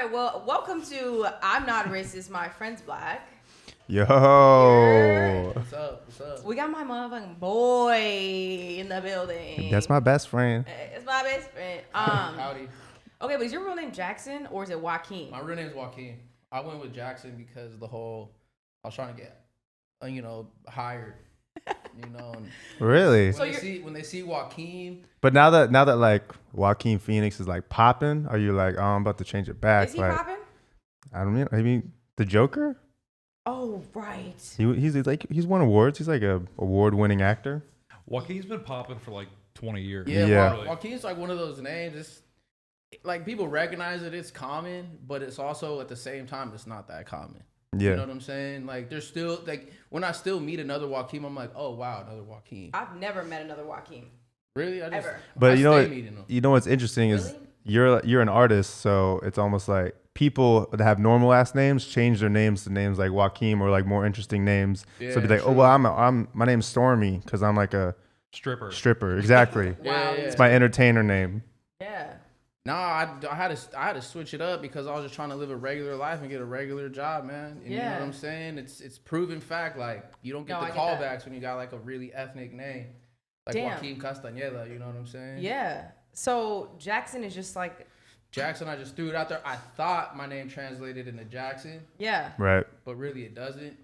right, well, welcome to I'm Not Racist, My Friend's Black. Yo. What's up? We got my motherfucking boy in the building. That's my best friend. It's my best friend. Howdy. Okay, but is your real name Jackson or is it Joaquin? My real name's Joachim. I went with Jackson because of the whole, I was trying to get, hired, And Really? when they see Joachim. But now that like Joaquin Phoenix is like popping, are you like, oh, I'm about to change it back? Is he like, popping? I mean, the Joker. Oh, right. He's won awards. He's like a award-winning actor. Joaquin's been popping for like 20 years. Yeah. Joaquin's like one of those names. It's like people recognize it. It's common, but it's also at the same time it's not that common. Yeah. You know what I'm saying? Like there's still like when I still meet another Joaquin, I'm like, oh wow, another Joaquin. I've never met another Joaquin. Really? Ever. But you you know what's interesting is Really? you're an artist, so it's almost like people that have normal last names change their names to names like Joaquin or like more interesting names. Yeah, so be like, true. oh well, my name's Stormy because I'm like a stripper. Exactly. Yeah. It's my entertainer name. Yeah. No, I had to switch it up because I was just trying to live a regular life and get a regular job, man. And You know what I'm saying? It's proven fact. Like you don't get the callbacks when you got like a really ethnic name, like Joachim Castañeda. You know what I'm saying? Yeah. So Jackson is just like Jackson. I just threw it out there. I thought my name translated into Jackson. Yeah. Right. But really, it doesn't.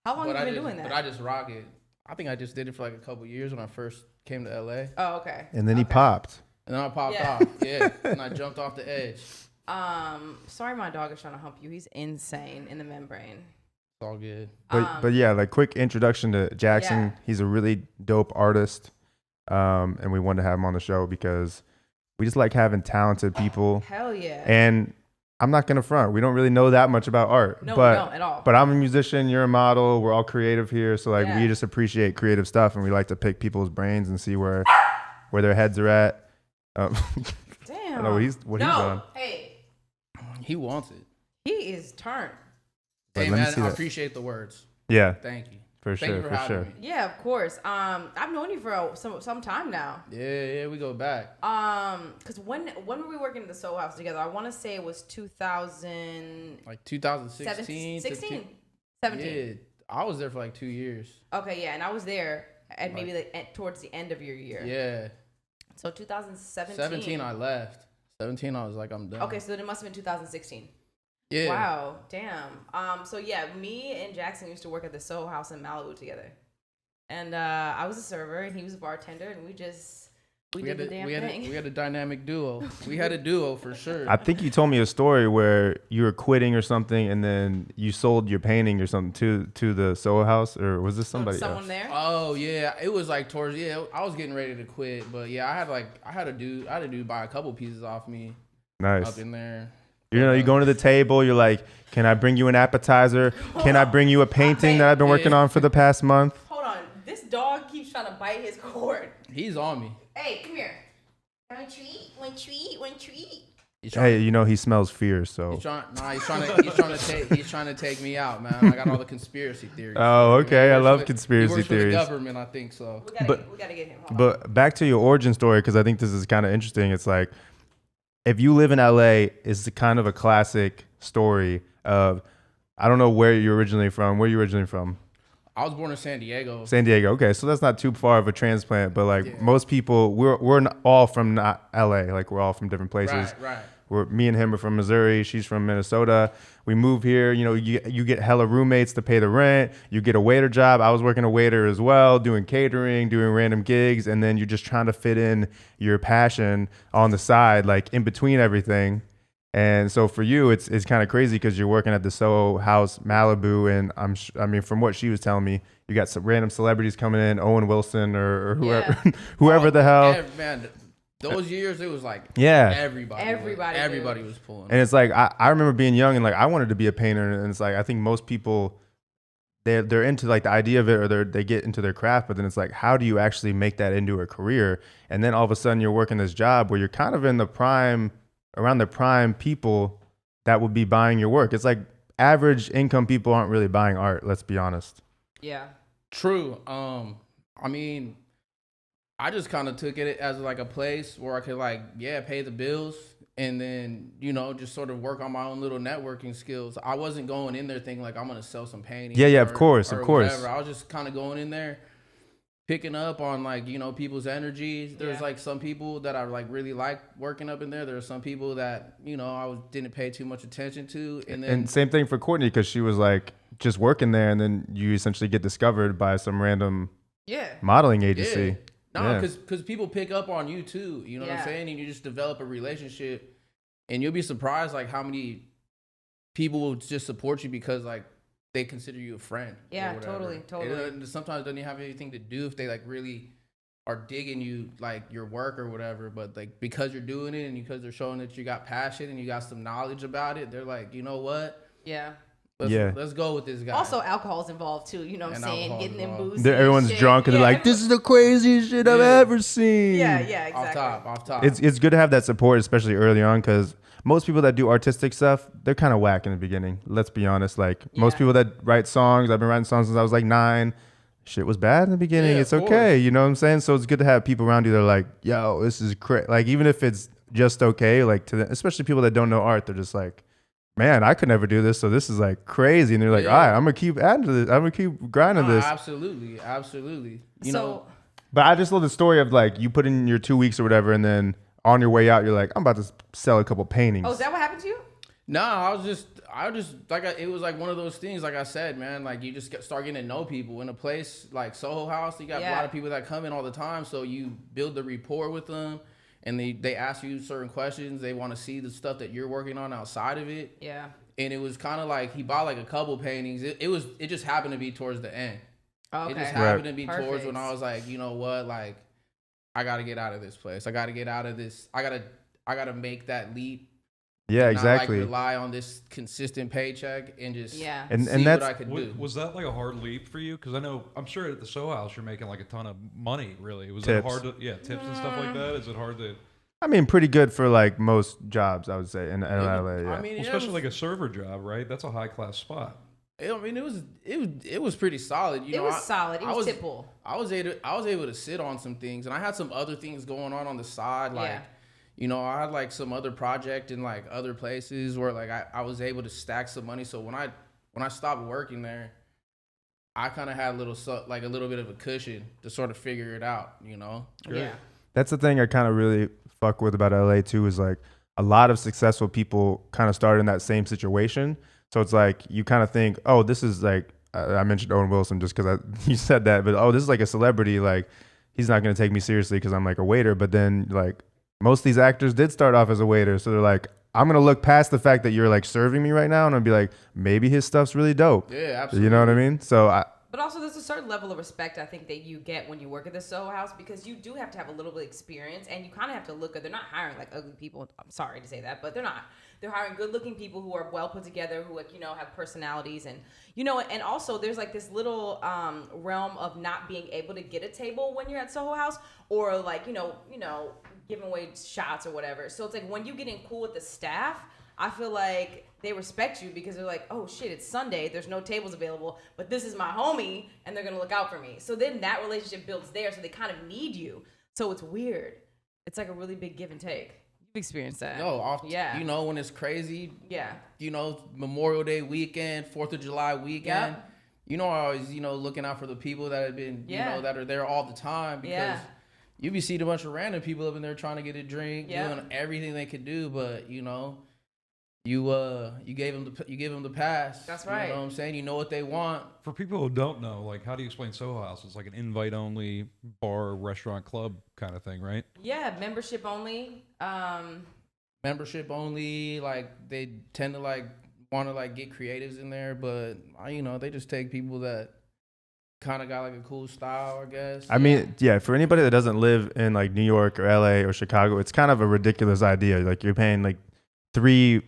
How long have you been doing that? But I just rock it. I think I just did it for like a couple years when I first came to LA. Oh, okay. And then he popped. And then I popped off. Yeah. And I jumped off the edge. Sorry, my dog is trying to hump you. He's insane in the membrane. It's all good. But yeah, like quick introduction to Jackson. Yeah. He's a really dope artist. And we wanted to have him on the show because we just like having talented people. Hell yeah. And I'm not gonna front. We don't really know that much about art. No, but, we don't at all. But I'm a musician, you're a model, we're all creative here. So like we just appreciate creative stuff and we like to pick people's brains and see where their heads are at. Damn. I don't know he's on. Hey. He wants it. He is turned. But Hey, let me man, see I that. appreciate the words. Yeah, Thank you. for Thank you sure, for for having sure. me. Yeah, of course. I've known you for some time now. Yeah, we go back. Cause when were we working at the Soul House together? I want to say it was 2000. Like 2016. 17. Yeah, I was there for like 2 years. Okay, yeah, and I was there at maybe towards the end of your year. Yeah. So 2017. 17, I left. 17, I was like, I'm done. Okay, so then it must have been 2016. Yeah. Wow, damn. So yeah, me and Jackson used to work at the Soul House in Malibu together, and I was a server and he was a bartender, and we did the damn thing. We had a dynamic duo. We had a duo for sure. I think you told me a story where you were quitting or something and then you sold your painting or something to the Soho House, or was this somebody Someone else? there? Oh yeah, it was like towards I was getting ready to quit, but yeah, I had a dude buy a couple pieces off me. Nice. Up in there. You know, you go to the table, you're like, can I bring you an appetizer? Can I bring you a painting that I've been working on for the past month? Hold on, this dog keeps trying to bite his cord. He's on me. Hey, come here. One treat. Hey, you know, he smells fear, so. He's trying to take me out, man. I got all the conspiracy theories. Oh, okay. I love He conspiracy works for theories. the government, I think so. We gotta get him. Hold on. But back to your origin story, because I think this is kind of interesting. It's like, if you live in LA, it's kind of a classic story of, I don't know where you're originally from. Where are you originally from? I was born in San Diego. San Diego. Okay, so that's not too far of a transplant, but like most people, we're not all from not LA. Like we're all from different places. Right. Me and him are from Missouri. She's from Minnesota. We move here. You know, you get hella roommates to pay the rent. You get a waiter job. I was working a waiter as well, doing catering, doing random gigs, and then you're just trying to fit in your passion on the side, like in between everything. And so for you, it's kind of crazy because you're working at the Soho House Malibu, and I mean, from what she was telling me, you got some random celebrities coming in, Owen Wilson or whoever, whoever the hell. Man, those years it was like Everybody was pulling. And it's like I remember being young and like I wanted to be a painter, and it's like I think most people they're into like the idea of it, or they get into their craft, but then it's like, how do you actually make that into a career? And then all of a sudden you're working this job where you're kind of in the prime, around the prime people that would be buying your work. It's like average income people aren't really buying art, let's be honest. Yeah. True. I mean, I just kind of took it as like a place where I could like, pay the bills and then, just sort of work on my own little networking skills. I wasn't going in there thinking like I'm going to sell some paintings. Yeah, of course. Whatever. I was just kind of going in there, picking up on like, people's energies. There's like some people that I like really like working up in there. There are some people that, didn't pay too much attention to. And same thing for Courtney, because she was like just working there, and then you essentially get discovered by some random modeling agency. Yeah. No, because people pick up on you too. You know what I'm saying? And you just develop a relationship, and you'll be surprised like how many people will just support you because like they consider you a friend. Yeah, totally. Sometimes it doesn't even have anything to do if they like really are digging you like your work or whatever, but like because you're doing it and because they're showing that you got passion and you got some knowledge about it, they're like, you know what? Yeah. Let's go with this guy. Also, alcohol's involved too. You know what I'm saying? Getting them boozy. Everyone's drunk and they're like, "This is the craziest shit I've ever seen." Yeah, exactly. Off top. It's good to have that support, especially early on, because most people that do artistic stuff, they're kind of whack in the beginning. Let's be honest. Like most people that write songs, I've been writing songs since I was like 9. Shit was bad in the beginning. It's okay. You know what I'm saying? So it's good to have people around you that are like, "Yo, this is crazy." Like even if it's just okay, like to them, especially people that don't know art, they're just like, "Man, I could never do this, so this is like crazy." And they're like, "All right, I'm gonna keep adding to this. I'm gonna keep grinding this." Absolutely. You know. But I just love the story of like you put in your 2 weeks or whatever, and then on your way out, you're like, "I'm about to sell a couple paintings." Oh, is that what happened to you? No, I just like it was like one of those things. Like I said, man, like you just start getting to know people in a place like Soho House. You got a lot of people that come in all the time, so you build the rapport with them. And they ask you certain questions. They want to see the stuff that you're working on outside of it. Yeah. And it was kind of like he bought like a couple paintings. It just happened to be towards the end. Okay. It just happened to be towards when I was like, you know what, like I got to get out of this place. I got to get out of this. I gotta make that leap. Yeah, exactly. Not, like, rely on this consistent paycheck and just and see that's what I could do. Was that like a hard leap for you? Because I'm sure at the Soho House you're making like a ton of money. Really, was it hard to tips and stuff like that? Is it hard to? I mean, pretty good for like most jobs, I would say in LA. Yeah. I mean, especially like a server job, right? That's a high class spot. I mean, it was pretty solid. It was solid. It was typical. I was able to sit on some things, and I had some other things going on the side, like. I had like some other project in like other places where like I was able to stack some money. So when I stopped working there, I kind of had a little bit of a cushion to sort of figure it out, Yeah. That's the thing I kind of really fuck with about LA too, is like a lot of successful people kind of started in that same situation. So it's like you kind of think, oh, this is like, I mentioned Owen Wilson just because you said that, but oh, this is like a celebrity. Like he's not going to take me seriously because I'm like a waiter. But then like, most of these actors did start off as a waiter. So they're like, I'm going to look past the fact that you're like serving me right now. And I'll be like, maybe his stuff's really dope. Yeah, absolutely. You know what I mean? But also there's a certain level of respect I think that you get when you work at the Soho House, because you do have to have a little bit of experience and you kind of have to look at, they're not hiring like ugly people. I'm sorry to say that, but they're not. They're hiring good looking people who are well put together, who have personalities, and and also there's like this little realm of not being able to get a table when you're at Soho House, or like giving away shots or whatever. So it's like when you get in cool with the staff, I feel like they respect you because they're like, oh shit, it's Sunday, there's no tables available, but this is my homie and they're gonna look out for me. So then that relationship builds there, so they kind of need you. So it's weird. It's like a really big give and take. You've experienced that. No, when it's crazy. Yeah. Memorial Day weekend, 4th of July weekend. Yep. I always, looking out for the people that have been, that are there all the time, because you be seeing a bunch of random people up in there trying to get a drink, doing everything they could do, but you gave them the pass. That's right. You know what I'm saying? You know what they want. For people who don't know, like, how do you explain Soho House? It's like an invite-only bar, restaurant, club kind of thing, right? Yeah, membership only. Membership only. Like they tend to like want to like get creatives in there, but they just take people that kind of got like a cool style, I guess. I mean, for anybody that doesn't live in like New York or LA or Chicago, it's kind of a ridiculous idea. Like you're paying like $3-4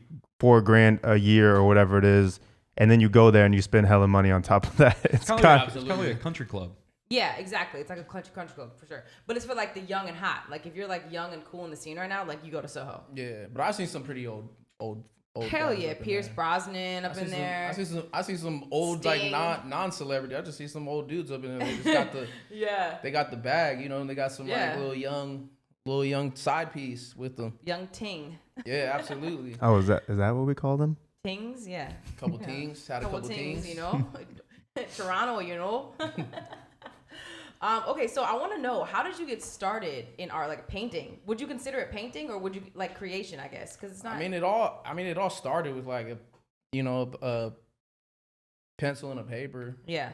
grand a year or whatever it is, and then you go there and you spend hella money on top of that. It's kind of like a country club. Yeah, exactly. It's like a country club for sure. But it's for like the young and hot. Like if you're like young and cool in the scene right now, like you go to Soho. Yeah, but I've seen some pretty old Hell yeah, Pierce Brosnan up in there. I see some old Sting. Like non-celebrity. I just see some old dudes up in there. They just got the They got the bag, you know, and they got some like little young side piece with them. Young ting. Yeah, absolutely. Oh, is that what we call them? Tings, yeah. Couple tings, had a couple tings, you know. Toronto, you know. Okay, so I want to know, how did you get started in art, like painting? Would you consider it painting, or would you like creation? I guess because it's not. It all started with like a pencil and a paper. Yeah.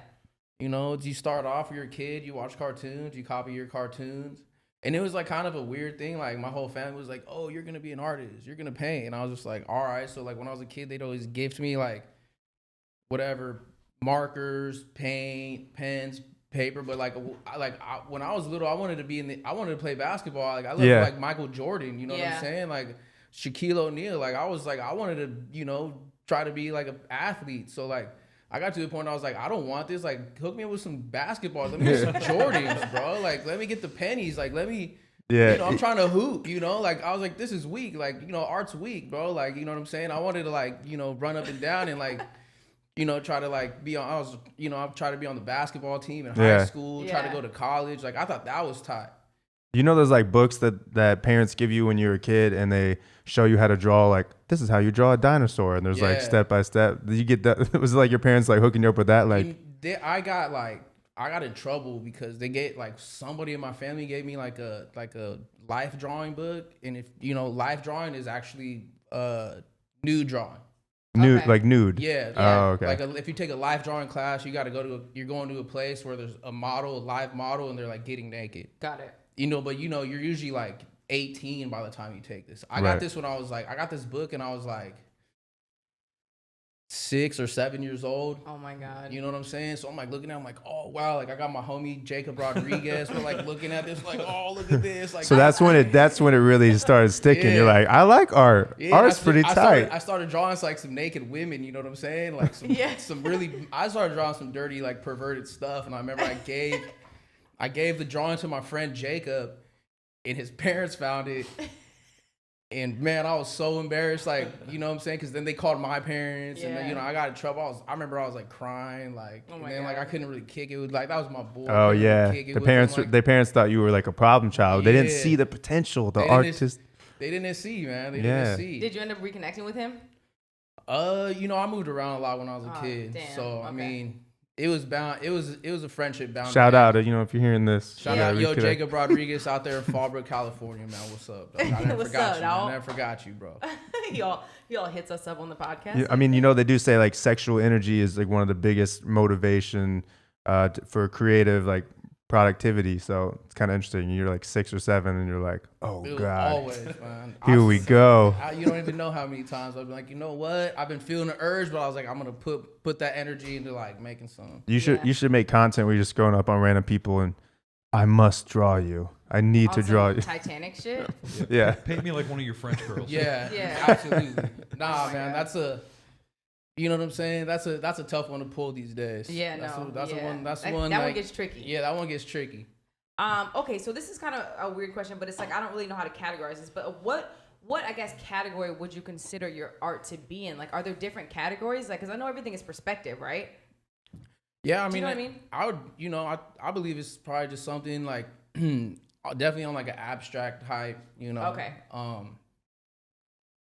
You know, you start off, you're a kid, you watch cartoons, you copy your cartoons. And it was like kind of a weird thing. Like my whole family was like, "Oh, you're gonna be an artist. You're gonna paint." And I was just like, "All right." So like when I was a kid, they'd always gift me like whatever markers, paint, pens, paper. But when I was little, I wanted to play basketball. Like I looked like Michael Jordan. You know what I'm saying? Like Shaquille O'Neal. Like I wanted to try to be like an athlete. So like I got to the point I was like, I don't want this. Like, hook me up with some basketball. Let me get some Jordans, bro. Like, let me get the pennies. Like, let me, I'm trying to hoop, Like, I was like, this is weak. Like, art's weak, bro. Like, you know what I'm saying? I wanted to, like, run up and down and, like, try to, like, be on, I've tried to be on the basketball team in high school, try to go to college. Like, I thought that was tight. There's like books that parents give you when you're a kid, and they show you how to draw, like, this is how you draw a dinosaur, and there's like step by step. Did you get that? Was it like your parents like hooking you up with that? Like, I got in trouble because they get like somebody in my family gave me like a life drawing book, and if life drawing is actually nude drawing. Nude, like nude. Yeah. Oh, okay. Like if you take a life drawing class, you're going to a place where there's a live model, and they're like getting naked. Got it. But you're usually like 18 by the time you take this. I got this when I got this book and I was like 6 or 7 years old. Oh my God. You know what I'm saying? So I'm like looking at it, I'm like, oh wow, like I got my homie Jacob Rodriguez. We're like looking at this, like, oh look at this. Like, so that's when it really started sticking. Yeah. You're like, I like art. Yeah, Art's pretty tight. I started drawing like some naked women, you know what I'm saying? Like some really I started drawing some dirty, like perverted stuff. And I remember I gave the drawing to my friend Jacob, and his parents found it. And man, I was so embarrassed, like, you know what I'm saying? Because then they called my parents, and then, I got in trouble. I remember I was like crying, like, and then like I couldn't really kick it. It was like that was my boy. Oh yeah, their parents thought you were like a problem child. They didn't see the potential, the artist. They didn't see, man. They didn't see. Did you end up reconnecting with him? I moved around a lot when I was a kid, so I mean. It was a friendship bound. Shout out, if you're hearing this. Shout out, Jacob Rodriguez out there in Fallbrook, California, man. What's up? Dog? I never forgot you. I never forgot you, bro. he all hits us up on the podcast. Yeah, I mean, they do say like sexual energy is like one of the biggest motivation for creative like productivity. So it's kind of interesting. You're like 6 or 7, and you're like, oh God, always, man. Here we go. You don't even know how many times I've been like, you know what? I've been feeling the urge, but I was like, I'm gonna put that energy into like making some. You should make content where you're just going up on random people and I must draw you. I need to draw you. Titanic shit. Yeah. Paint me like one of your French girls. Yeah. Absolutely. Nah, man, that's a. You know what I'm saying? That's a tough one to pull these days. Yeah, that's one. That one gets tricky. Yeah, that one gets tricky. Okay, so this is kind of a weird question, but it's like I don't really know how to categorize this. But what I guess category would you consider your art to be in? Like, are there different categories? Like, because I know everything is perspective, right? Yeah, I mean, Do you know what I mean? I would, I believe it's probably just something like definitely on like an abstract type. Okay.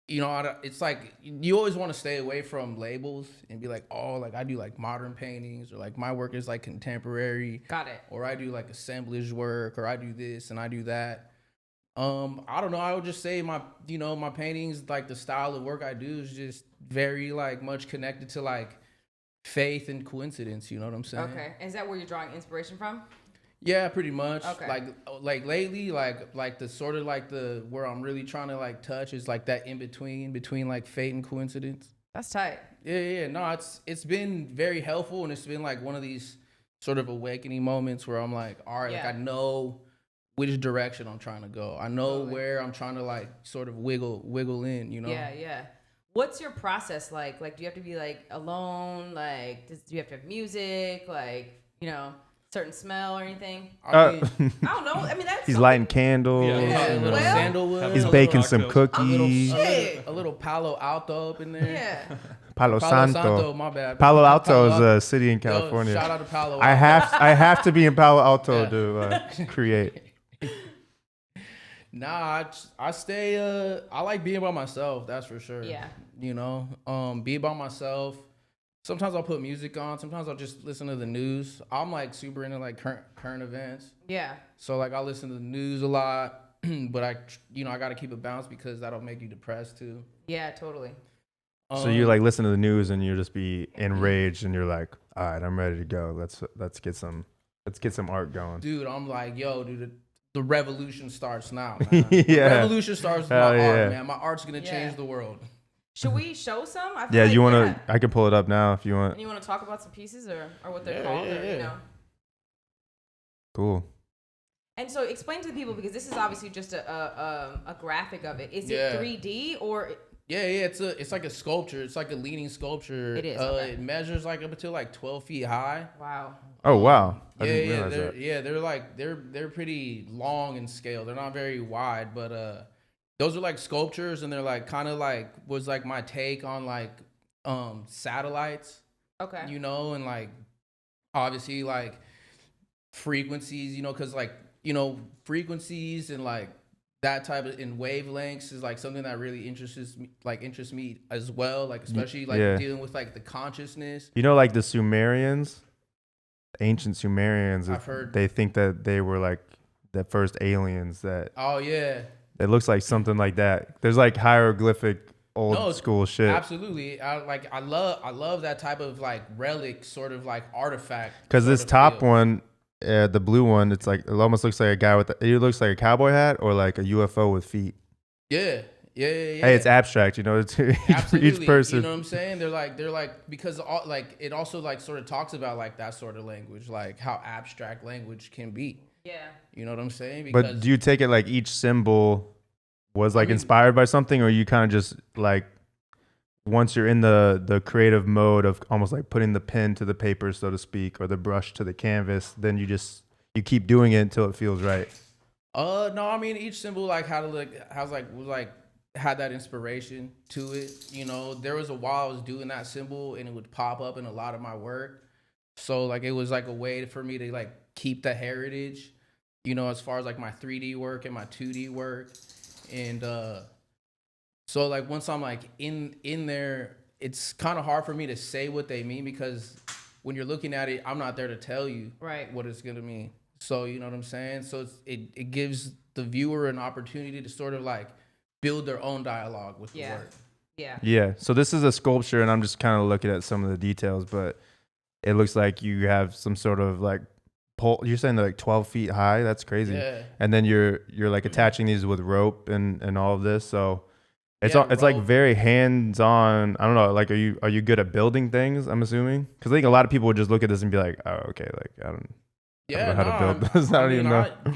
It's like you always want to stay away from labels and be like, oh, like I do like modern paintings, or like my work is like contemporary. Got it. Or I do like assemblage work, or I do this and I do that. I don't know. I would just say my paintings, like the style of work I do is just very like much connected to like faith and coincidence. You know what I'm saying? Okay. Is that where you're drawing inspiration from? Yeah, pretty much. Okay. Like lately, like the sort of like the where I'm really trying to like touch is like that in between like fate and coincidence. That's tight. Yeah. No, it's been very helpful, and it's been like one of these sort of awakening moments where I'm like, all right, like I know which direction I'm trying to go. I know where I'm trying to like sort of wiggle in, Yeah. What's your process like? Like, do you have to be like alone? Like, do you have to have music? Like, certain smell or anything? I don't know. I mean, that's he's lighting candles. a little sandalwood. He's baking some cookies. A little Palo Alto up in there. Yeah. Palo Santo. My bad. Palo Alto is a city in California. Shout out to Palo Alto. I have to be in Palo Alto to create. Nah, I stay. I like being by myself. That's for sure. Yeah. You know, be by myself. Sometimes I'll put music on. Sometimes I'll just listen to the news. I'm like super into like current events. Yeah. So like I listen to the news a lot, but I got to keep it balanced because that'll make you depressed too. Yeah, totally. So you like listen to the news and you just be enraged and you're like, all right, I'm ready to go. Let's get some art going. Dude, I'm like, yo, dude, the revolution starts now, man. Yeah. The revolution starts with my art, man. My art's gonna Yeah. change the world. Should we show some? I feel Yeah, like, you wanna? I can pull it up now if you want. And you want to talk about some pieces or what they're called, or, you know? Cool. And so explain to the people, because this is obviously just a graphic of it. Is it 3D or? Yeah, it's like a sculpture. It's like a leaning sculpture. It is. Okay. It measures like up until like 12 feet high. Wow. Oh wow. I didn't realize that. They're like they're pretty long in scale. They're not very wide, but those are like sculptures, and they're like kind of like was like my take on like satellites. Okay. You know, and like obviously like frequencies, you know, because like, you know, frequencies and like that type of in wavelengths is like something that really interests me as well, like especially like dealing with like the consciousness. You know, like the Sumerians, ancient Sumerians, I've heard. They think that they were like the first aliens. That it looks like something like that. There's like hieroglyphic old school shit. Absolutely. I love that type of like relic sort of like artifact. Because this top one, the blue one, it's like it almost looks like a guy with it looks like a cowboy hat or like a UFO with feet. Yeah. Hey, it's abstract, you know. It's each person. You know what I'm saying? They're like because like it also like sort of talks about like that sort of language, like how abstract language can be. Yeah. You know what I'm saying? Because, but do you take it like each symbol was like inspired by something, or you kind of just like once you're in the creative mode of almost like putting the pen to the paper, so to speak, or the brush to the canvas, then you keep doing it until it feels right? No, I mean each symbol like had that inspiration to it. You know, there was a while I was doing that symbol and it would pop up in a lot of my work. So like it was like a way for me to like keep the heritage, you know, as far as like my 3D work and my 2D work. And so like once I'm like in there, it's kind of hard for me to say what they mean because when you're looking at it, I'm not there to tell you what it's gonna mean. So you know what I'm saying? So it gives the viewer an opportunity to sort of like build their own dialogue with the work. Yeah. So this is a sculpture, and I'm just kind of looking at some of the details, but it looks like you have some sort of like pole. You're saying they're like 12 feet high. That's crazy. Yeah. And then you're like attaching these with rope and all of this. So it's like very hands-on. I don't know. Like, are you good at building things? I'm assuming, because I think a lot of people would just look at this and be like, oh, okay, like I don't know how to build this. I don't even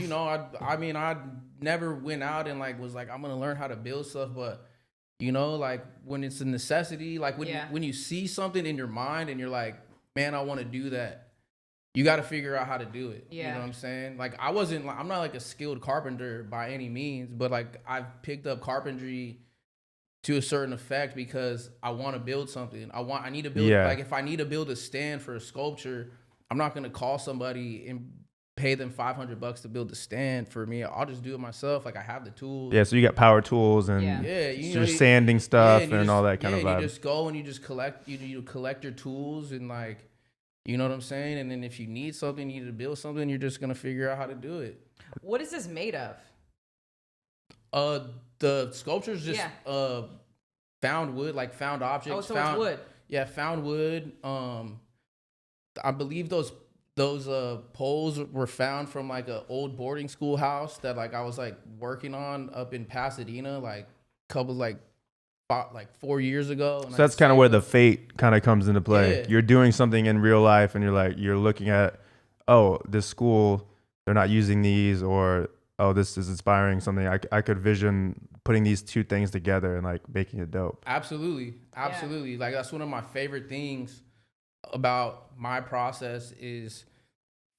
know. I never went out and like was like I'm gonna learn how to build stuff, but you know, like when it's a necessity, like when you see something in your mind and you're like, man, I want to do that, you got to figure out how to do it. You know what I'm saying? Like I'm not like a skilled carpenter by any means, but like I've picked up carpentry to a certain effect because I want to build something. I need to build like if I need to build a stand for a sculpture, I'm not gonna call somebody and pay them $500 to build a stand for me. I'll just do it myself. Like I have the tools. Yeah, so you got power tools and you're sanding stuff and all that kind of vibe. You just go and you just collect. You collect your tools and like, you know what I'm saying. And then if you need something, you need to build something, you're just gonna figure out how to do it. What is this made of? The sculpture's just found wood, like found objects. Oh, so it's wood. Yeah, found wood. I believe those poles were found from like an old boarding school house that like I was like working on up in Pasadena like couple like 4 years ago. And so that's kind of where the fate kind of comes into play. You're doing something in real life and you're looking at, oh, this school, they're not using these, or oh, this is inspiring something. I could vision putting these two things together and like making it dope. Absolutely. Yeah. Like that's one of my favorite things about my process is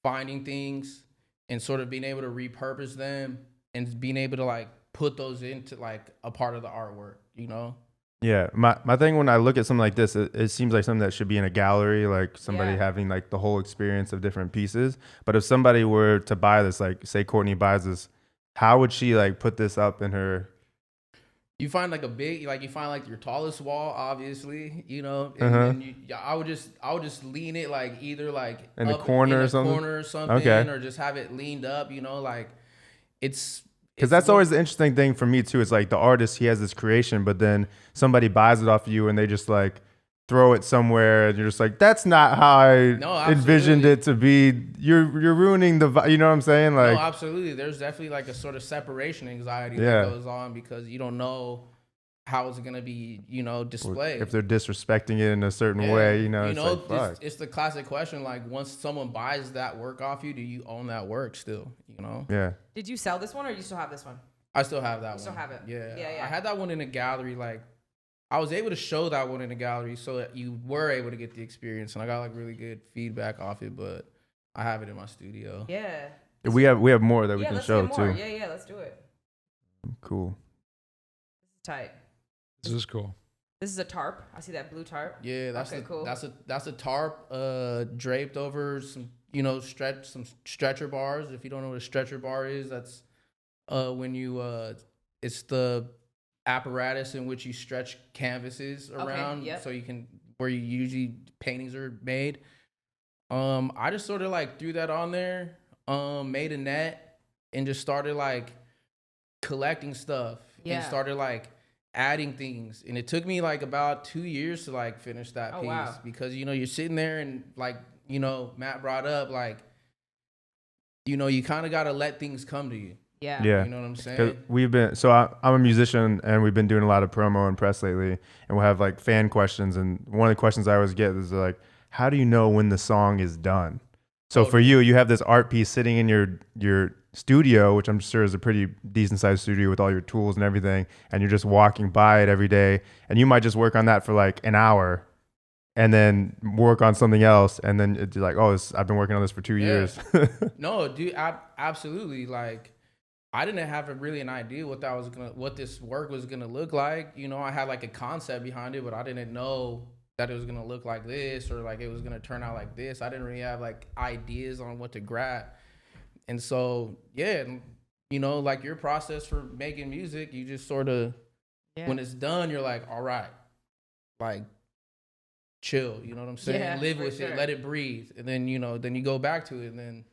finding things and sort of being able to repurpose them and being able to like put those into like a part of the artwork, you know? Yeah, my thing when I look at something like this, it seems like something that should be in a gallery, like somebody having like the whole experience of different pieces. But if somebody were to buy this, like say Courtney buys this, how would she like put this up in her? You find like you find like your tallest wall, obviously, you know, and then I would just lean it like either like in the corner or something, okay, or just have it leaned up, you know, like it's. Because that's always the interesting thing for me too. It's like the artist, he has this creation, but then somebody buys it off of you and they just like throw it somewhere, and you're just like, that's not how I envisioned it to be. You're ruining the, you know what I'm saying? Like, no, absolutely. There's definitely like a sort of separation anxiety that goes on because you don't know how it's gonna be, you know, displayed. If they're disrespecting it in a certain way, you know, it's the classic question. Like, once someone buys that work off you, do you own that work still? You know? Yeah. Did you sell this one, or you still have this one? I still have that one. You still have it? Yeah. I had that one in a gallery. Like, I was able to show that one in a gallery so that you were able to get the experience, and I got like really good feedback off it. But I have it in my studio. Yeah. We have more that we can show too. Yeah, let's do it. Cool. This is tight. This is cool. This is a tarp. I see that blue tarp. Yeah, cool. That's a tarp draped over some, you know, some stretcher bars. If you don't know what a stretcher bar is, that's when you it's the apparatus in which you stretch canvases around, so you can, where you usually paintings are made. I just sort of like threw that on there, made a net, and just started like collecting stuff and started like adding things. And it took me like about 2 years to like finish that piece because, you know, you're sitting there and like, you know, Matt brought up like, you know, you kind of got to let things come to you. Yeah. You know what I'm saying? I'm a musician, and we've been doing a lot of promo and press lately, and we'll have like fan questions. And one of the questions I always get is like, how do you know when the song is done? So for you have this art piece sitting in your studio, which I'm sure is a pretty decent sized studio with all your tools and everything, and you're just walking by it every day, and you might just work on that for like an hour and then work on something else, and then it's like, I've been working on this for 2 years. No, dude, absolutely. Like, I didn't have really an idea what this work was gonna look like. You know, I had like a concept behind it, but I didn't know that it was gonna look like this or like it was gonna turn out like this. I didn't really have like ideas on what to grab. And so, yeah, you know, like your process for making music, you just sort of, when it's done, you're like, all right, like, chill, you know what I'm saying? Yeah, live with it, let it breathe. And then, you know, then you go back to it. And then,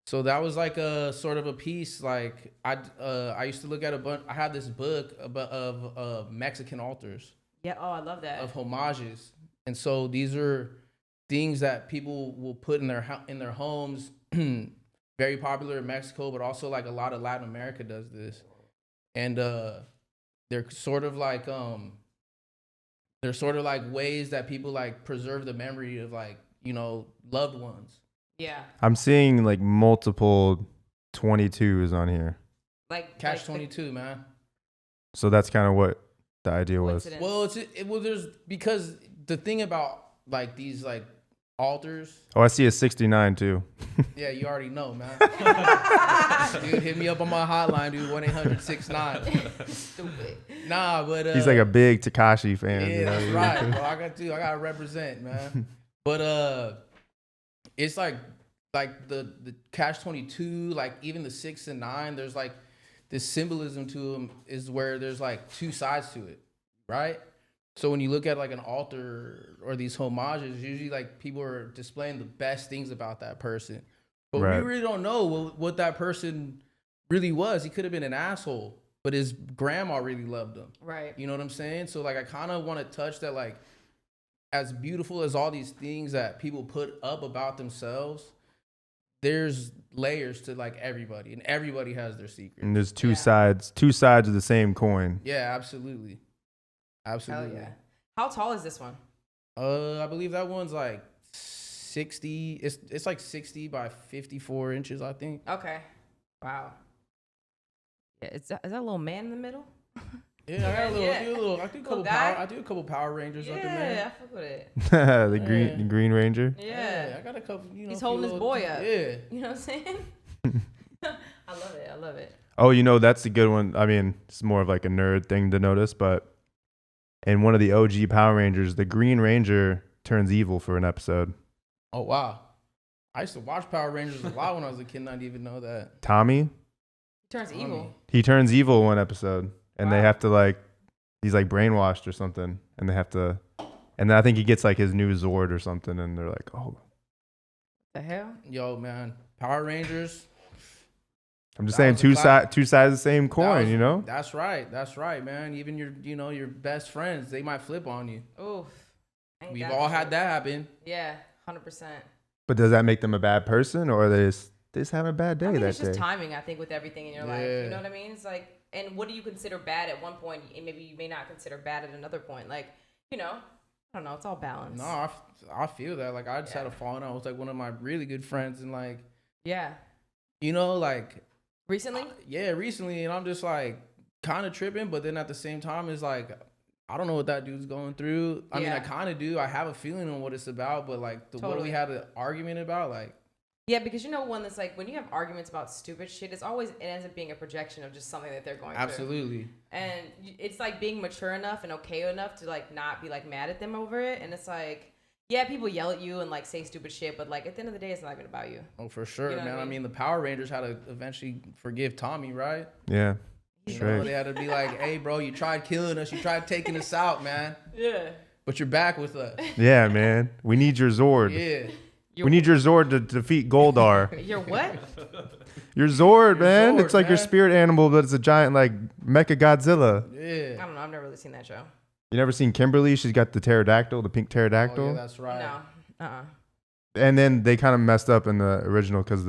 so that was like a sort of a piece. Like, I used to look at I had this book of Mexican altars. Yeah, I love that. Of homages. And so these are things that people will put in their homes. Very popular in Mexico, but also like a lot of Latin America does this. And they're sort of like ways that people like preserve the memory of like, you know, loved ones. Yeah. I'm seeing like multiple 22s on here. Like Catch 22, man. So that's kind of what the idea was. Well, there's, because the thing about like these like altars. Oh, I see a 69 too. Yeah, you already know, man. Dude, hit me up on my hotline, dude. 1-800-69. Stupid. Nah, but he's like a big Tekashi fan. Yeah, you know? that's right, bro. I gotta represent, man. But it's like the Catch 22, like even the 6 and 9. There's like this symbolism to them, is where there's like two sides to it, right? So when you look at like an altar or these homages, usually like people are displaying the best things about that person. But we really don't know what that person really was. He could have been an asshole, but his grandma really loved him. Right. You know what I'm saying? So like I kind of want to touch that, like, as beautiful as all these things that people put up about themselves, there's layers to like everybody, and everybody has their secrets. And there's two sides of the same coin. Yeah, absolutely. Absolutely. Hell yeah. How tall is this one? I believe that one's like 60. It's like 60 by 54 inches, I think. Okay. Wow. Yeah, is that a little man in the middle? Yeah, I do a couple Power Rangers up in there. Yeah, I fuck with it. The Green Ranger. Yeah. I got a couple. He's holding his boy up. Yeah. You know what I'm saying? I love it. Oh, that's a good one. I mean, it's more of like a nerd thing to notice, but in one of the OG Power Rangers, the Green Ranger turns evil for an episode. Oh, wow. I used to watch Power Rangers a lot when I was a kid, and I didn't even know that. Tommy? Turns evil. He turns evil one episode, and they have to he's like brainwashed or something, and they have to, and then I think he gets like his new Zord or something, and they're like, oh. The hell? Yo, man. Power Rangers. I'm just saying two sides of the same coin, you know? That's right, man. Even your best friends, they might flip on you. Oof. We've all had that happen. Yeah, 100%. But does that make them a bad person, or they just have a bad day it's just timing, I think, with everything in your life. You know what I mean? It's like, and what do you consider bad at one point, and maybe you may not consider bad at another point. Like, I don't know. It's all balance. No, I feel that. Like, I just had a falling out with like one of my really good friends, and like, like recently. Recently, and I'm just like kind of tripping, but then at the same time, it's like I don't know what that dude's going through. I mean, I kind of do. I have a feeling on what it's about, but like what we had an argument about, like. Yeah, because one that's like when you have arguments about stupid shit, it ends up being a projection of just something that they're going through. Absolutely. And it's like being mature enough and okay enough to like not be like mad at them over it. And it's like, yeah, people yell at you and like say stupid shit, but like at the end of the day, it's not even about you. Oh, for sure, man. I mean, the Power Rangers had to eventually forgive Tommy, right? Yeah. They had to be like, hey, bro, you tried killing us. You tried taking us out, man. Yeah. But you're back with us. Yeah, man. We need your Zord. Yeah. We need your Zord to defeat Goldar. Your what? Your Zord, man. It's like your spirit animal, but it's a giant like Mecha Godzilla. Yeah. I don't know. I've never really seen that show. You never seen Kimberly? She's got the pterodactyl, the pink pterodactyl. Oh, yeah, that's right. No. And then they kind of messed up in the original because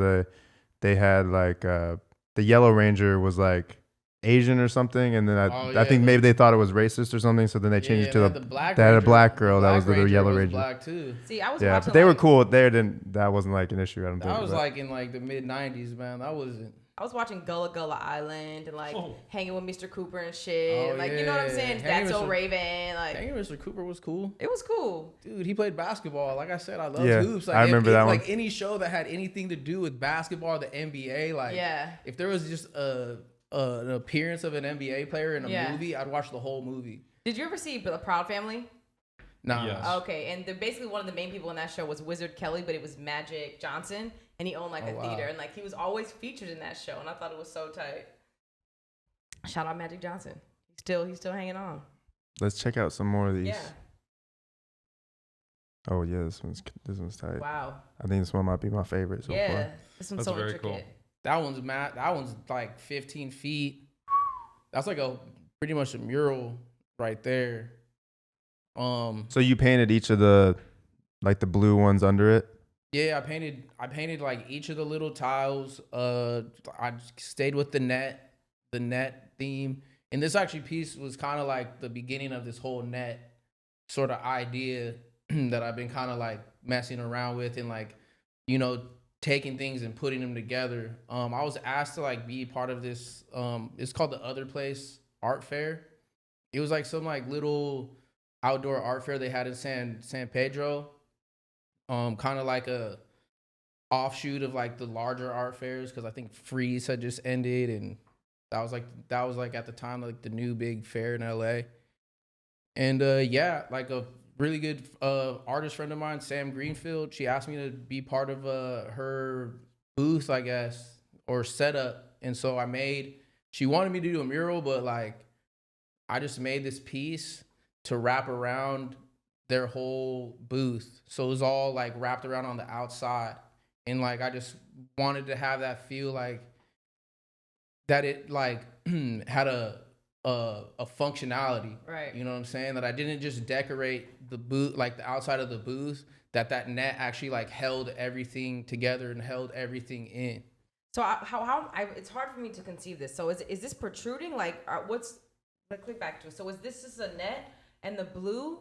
they had like the Yellow Ranger was like Asian or something, and then I think maybe they thought it was racist or something, so then they changed it to the black. They had a black girl that was the Yellow Ranger. Black too. See, I was watching, but they were cool. That wasn't like an issue. I don't think that was like in like the mid '90s, man. That wasn't. I was watching Gullah Gullah Island and like hanging with Mr. Cooper and shit. You know what I'm saying? That's So Raven. Like, hanging with Mr. Cooper was cool. It was cool. Dude, he played basketball. Like I said, I love hoops. Like, I remember that one. Like any show that had anything to do with basketball or the NBA, like if there was just an appearance of an NBA player in a movie, I'd watch the whole movie. Did you ever see The Proud Family? No. Yes. Okay, and basically one of the main people in that show was Wizard Kelly, but it was Magic Johnson, and he owned like a theater, and like he was always featured in that show, and I thought it was so tight. Shout out Magic Johnson. He's still hanging on. Let's check out some more of these. Yeah. Oh yeah, this one's tight. Wow. I think this one might be my favorite so far. This one's so intricate. Cool. That one's like 15 feet. That's like pretty much a mural right there. So you painted each of the blue ones under it? Yeah, I painted like each of the little tiles. I stayed with the net theme. And this actually piece was kind of like the beginning of this whole net sort of idea that I've been kind of like messing around with and like, taking things and putting them together. I was asked to like be part of this. It's called the Other Place Art Fair. It was like some like little outdoor art fair they had in San Pedro. Kind of like a offshoot of like the larger art fairs because I think Freeze had just ended and that was like at the time like the new big fair in LA. And like a really good artist friend of mine, Sam Greenfield, she asked me to be part of her booth, I guess, or setup. And so she wanted me to do a mural, but like I just made this piece to wrap around their whole booth. So it was all like wrapped around on the outside. And like I just wanted to have that feel like that it like had a functionality, right? You know what I'm saying? That I didn't just decorate the booth, like the outside of the booth, that net actually like held everything together and held everything in. So it's hard for me to conceive this. So is this protruding? Like let's click back to it. So is this just a net and the blue?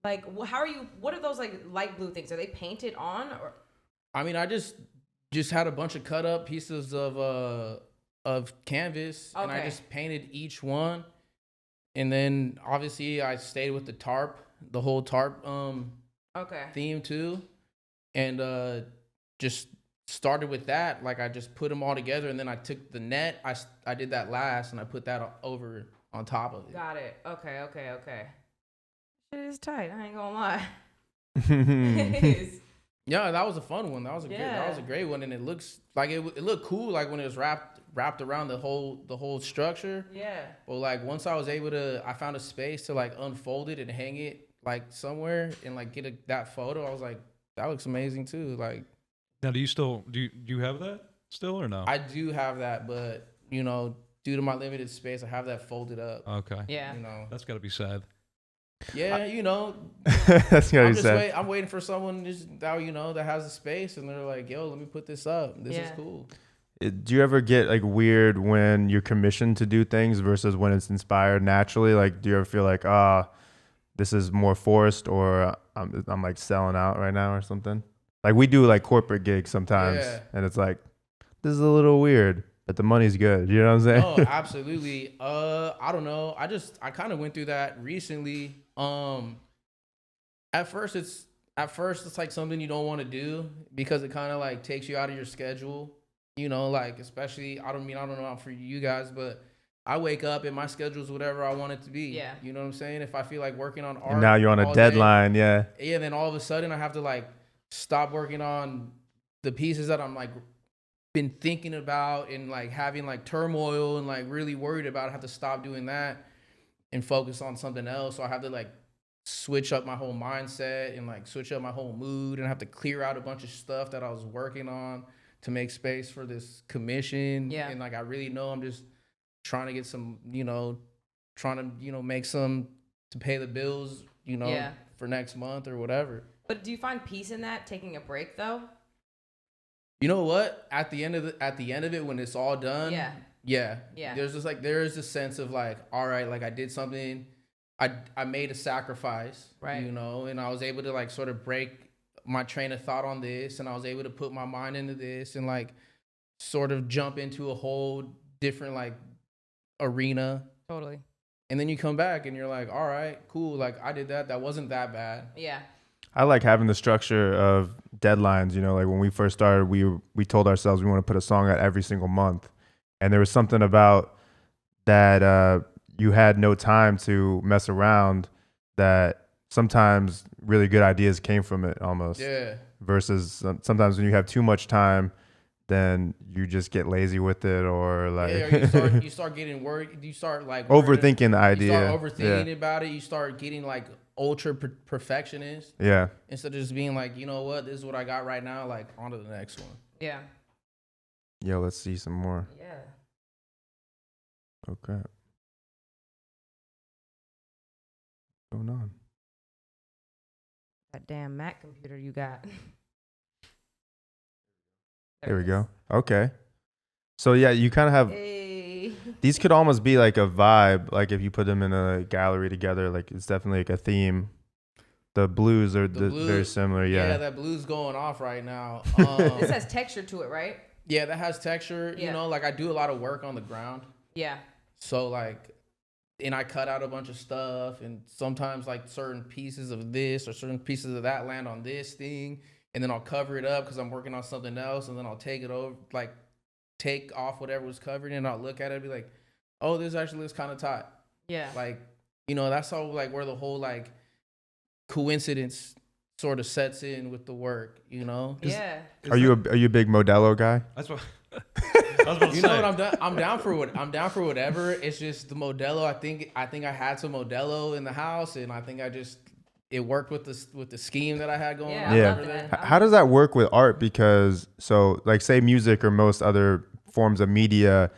Like what are those like light blue things? Are they painted on or? I mean, I just had a bunch of cut up pieces of canvas, and I just painted each one. And then obviously I stayed with the whole tarp theme too. And just started with that. Like I just put them all together, and then I took the net. I did that last, and I put that over on top of it. Got it. Okay. Shit is tight. I ain't gonna lie. It is. Yeah, that was a fun one. That was a great one, and it looks like it looked cool. Like when it was wrapped around the whole structure. Yeah. But like once I found a space to like unfold it and hang it like somewhere and like get that photo. I was like, that looks amazing too. Like. Now, do you have that still or no? I do have that, but due to my limited space, I have that folded up. Okay. Yeah. That's gotta be sad. Yeah, That's gotta be sad. I'm waiting for someone that has a space, and they're like, "Yo, let me put this up. This is cool." Do you ever get like weird when you're commissioned to do things versus when it's inspired naturally? Like, do you ever feel like, this is more forced, or I'm like selling out right now or something? Like we do like corporate gigs sometimes, and it's like, this is a little weird, but the money's good. You know what I'm saying? Oh, absolutely. I don't know. I kind of went through that recently. At first it's like something you don't want to do because it kind of like takes you out of your schedule. Like especially I don't know for you guys, but I wake up and my schedule is whatever I want it to be. Yeah. You know what I'm saying? If I feel like working on art, and now you're on a deadline. Day, yeah. Then all of a sudden I have to like stop working on the pieces that I'm like been thinking about and like having like turmoil and like really worried about. I have to stop doing that and focus on something else. So I have to like switch up my whole mindset and like switch up my whole mood, and I have to clear out a bunch of stuff that I was working on to make space for this commission. Yeah. And like I really know I'm just trying to get some, trying to, make some to pay the bills, for next month or whatever. But do you find peace in that, taking a break though? You know what? At the end of it, when it's all done, yeah. There's just like there is this sense of like, all right, like I did something, I made a sacrifice, right? And I was able to like sort of break my train of thought on this, and I was able to put my mind into this, and like sort of jump into a whole different like arena. Totally. And then you come back and you're like, all right, cool. Like I did that. That wasn't that bad. Yeah. I like having the structure of deadlines. Like when we first started, we told ourselves we want to put a song out every single month. And there was something about that you had no time to mess around, that sometimes really good ideas came from it almost. Yeah. Versus sometimes when you have too much time, then you just get lazy with it, or like you start getting worried. You start like overthinking the idea. You start overthinking about it. You start getting like ultra perfectionist. Yeah. Instead of just being like, you know what, this is what I got right now. Like on to the next one. Yeah. Yo, let's see some more. Yeah. Okay. What's going on? That damn Mac computer you got. There we go. Okay. So yeah, you kind of have these could almost be like a vibe, like if you put them in a gallery together, like it's definitely like a theme. The blues are very similar. Yeah, that blue's going off right now. This has texture to it, right? Yeah, that has texture. Yeah. Like I do a lot of work on the ground. Yeah. So like, and I cut out a bunch of stuff, and sometimes like certain pieces of this or certain pieces of that land on this thing, and then I'll cover it up because I'm working on something else, and then I'll take it over, like take off whatever was covered, and I'll look at it and be like, oh, this actually looks kind of tight. Yeah. Like, that's all like where the whole like coincidence sort of sets in with the work, Yeah. Are you a big Modelo guy? That's what I was about to say. What I'm down for whatever. It's just the Modelo. I think I had some Modelo in the house, and I think it worked with the scheme that I had going on. Yeah. How does that work with art? Because so like say music or most other forms of media,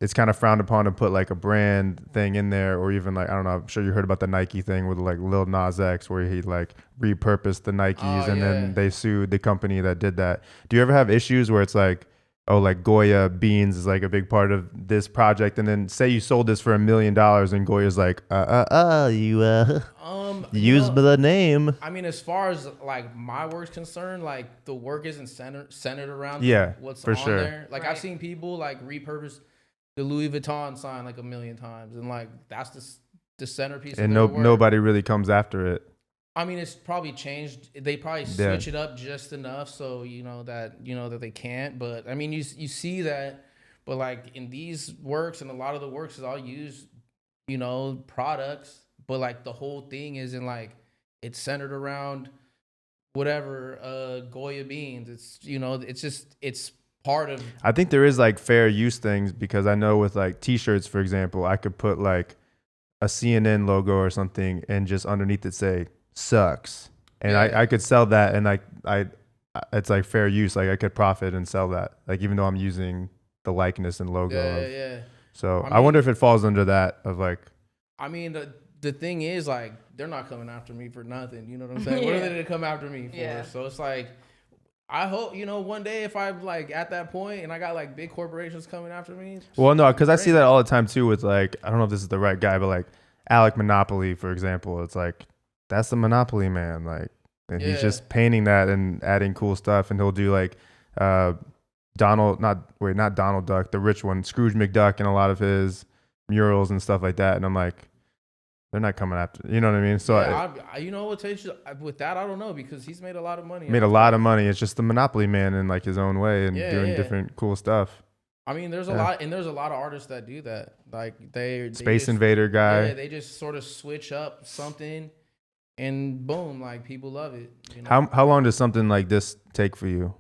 it's kind of frowned upon to put like a brand thing in there, or even like, I don't know, I'm sure you heard about the Nike thing with like Lil Nas X, where he like repurposed the Nikes and then they sued the company that did that. Do you ever have issues where it's like, oh, like Goya beans is like a big part of this project, and then say you sold this for $1 million and Goya's like, you used the name. I mean, as far as like my work's concerned, like the work isn't centered around what's on there. Like I've seen people like repurpose the Louis Vuitton sign like a million times, and like that's the centerpiece. And of their work. nobody really comes after it. I mean, it's probably changed. They probably switch it up just enough so that they can't. But I mean, you see that. But like in these works and a lot of the works is I'll use products, but like the whole thing isn't like it's centered around whatever Goya beans. It's it's just it's part of. I think there is like fair use things, because I know with like t-shirts, for example, I could put like a CNN logo or something and just underneath it say sucks, and I could sell that, and like it's like fair use. Like I could profit and sell that, like even though I'm using the likeness and logo. So I wonder if it falls under that of like. I mean, the thing is, like, they're not coming after me for nothing. You know what I'm saying? What are they going to come after me for? Yeah. So it's like, I hope, one day if I'm like at that point and I got like big corporations coming after me. Well, no, because I see that all the time too with like, I don't know if this is the right guy, but like Alec Monopoly, for example. It's like, that's the Monopoly man. Like, and he's just painting that and adding cool stuff. And he'll do like not Donald Duck, the rich one, Scrooge McDuck, and a lot of his murals and stuff like that. And I'm like, they're not coming after, you know what I mean? So what takes with that, I don't know, because he's made a lot of money. It's just the Monopoly man in like his own way and doing different cool stuff. I mean, there's a lot of artists that do that. Like they Space Invader guy. Yeah, they just sort of switch up something, and boom, like people love it. How long does something like this take for you?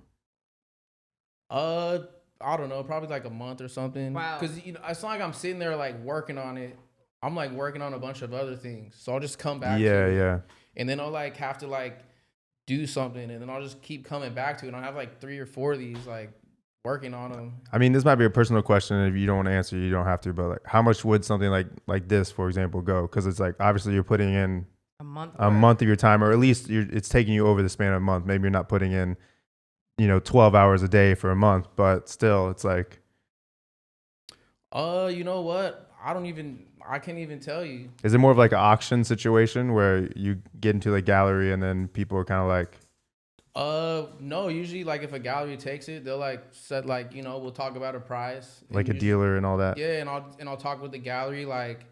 I don't know, probably like a month or something. Wow. Because it's not like I'm sitting there like working on it. I'm like working on a bunch of other things, so I'll just come back. Yeah. And then I'll like have to like do something, and then I'll just keep coming back to it. And I have like 3 or 4 of these like working on them. I mean, this might be a personal question. If you don't want to answer, you don't have to. But like, how much would something like this, for example, go? Because it's like obviously you're putting in a month of your time, or at least it's taking you over the span of a month. Maybe you're not putting in 12 hours a day for a month, but still, it's like. You know what? I can't even tell you. Is it more of like an auction situation where you get into the gallery and then people are kind of like. No, usually like if a gallery takes it, they'll like set like, we'll talk about a price. Like a dealer and all that. Yeah, and I'll talk with the gallery like,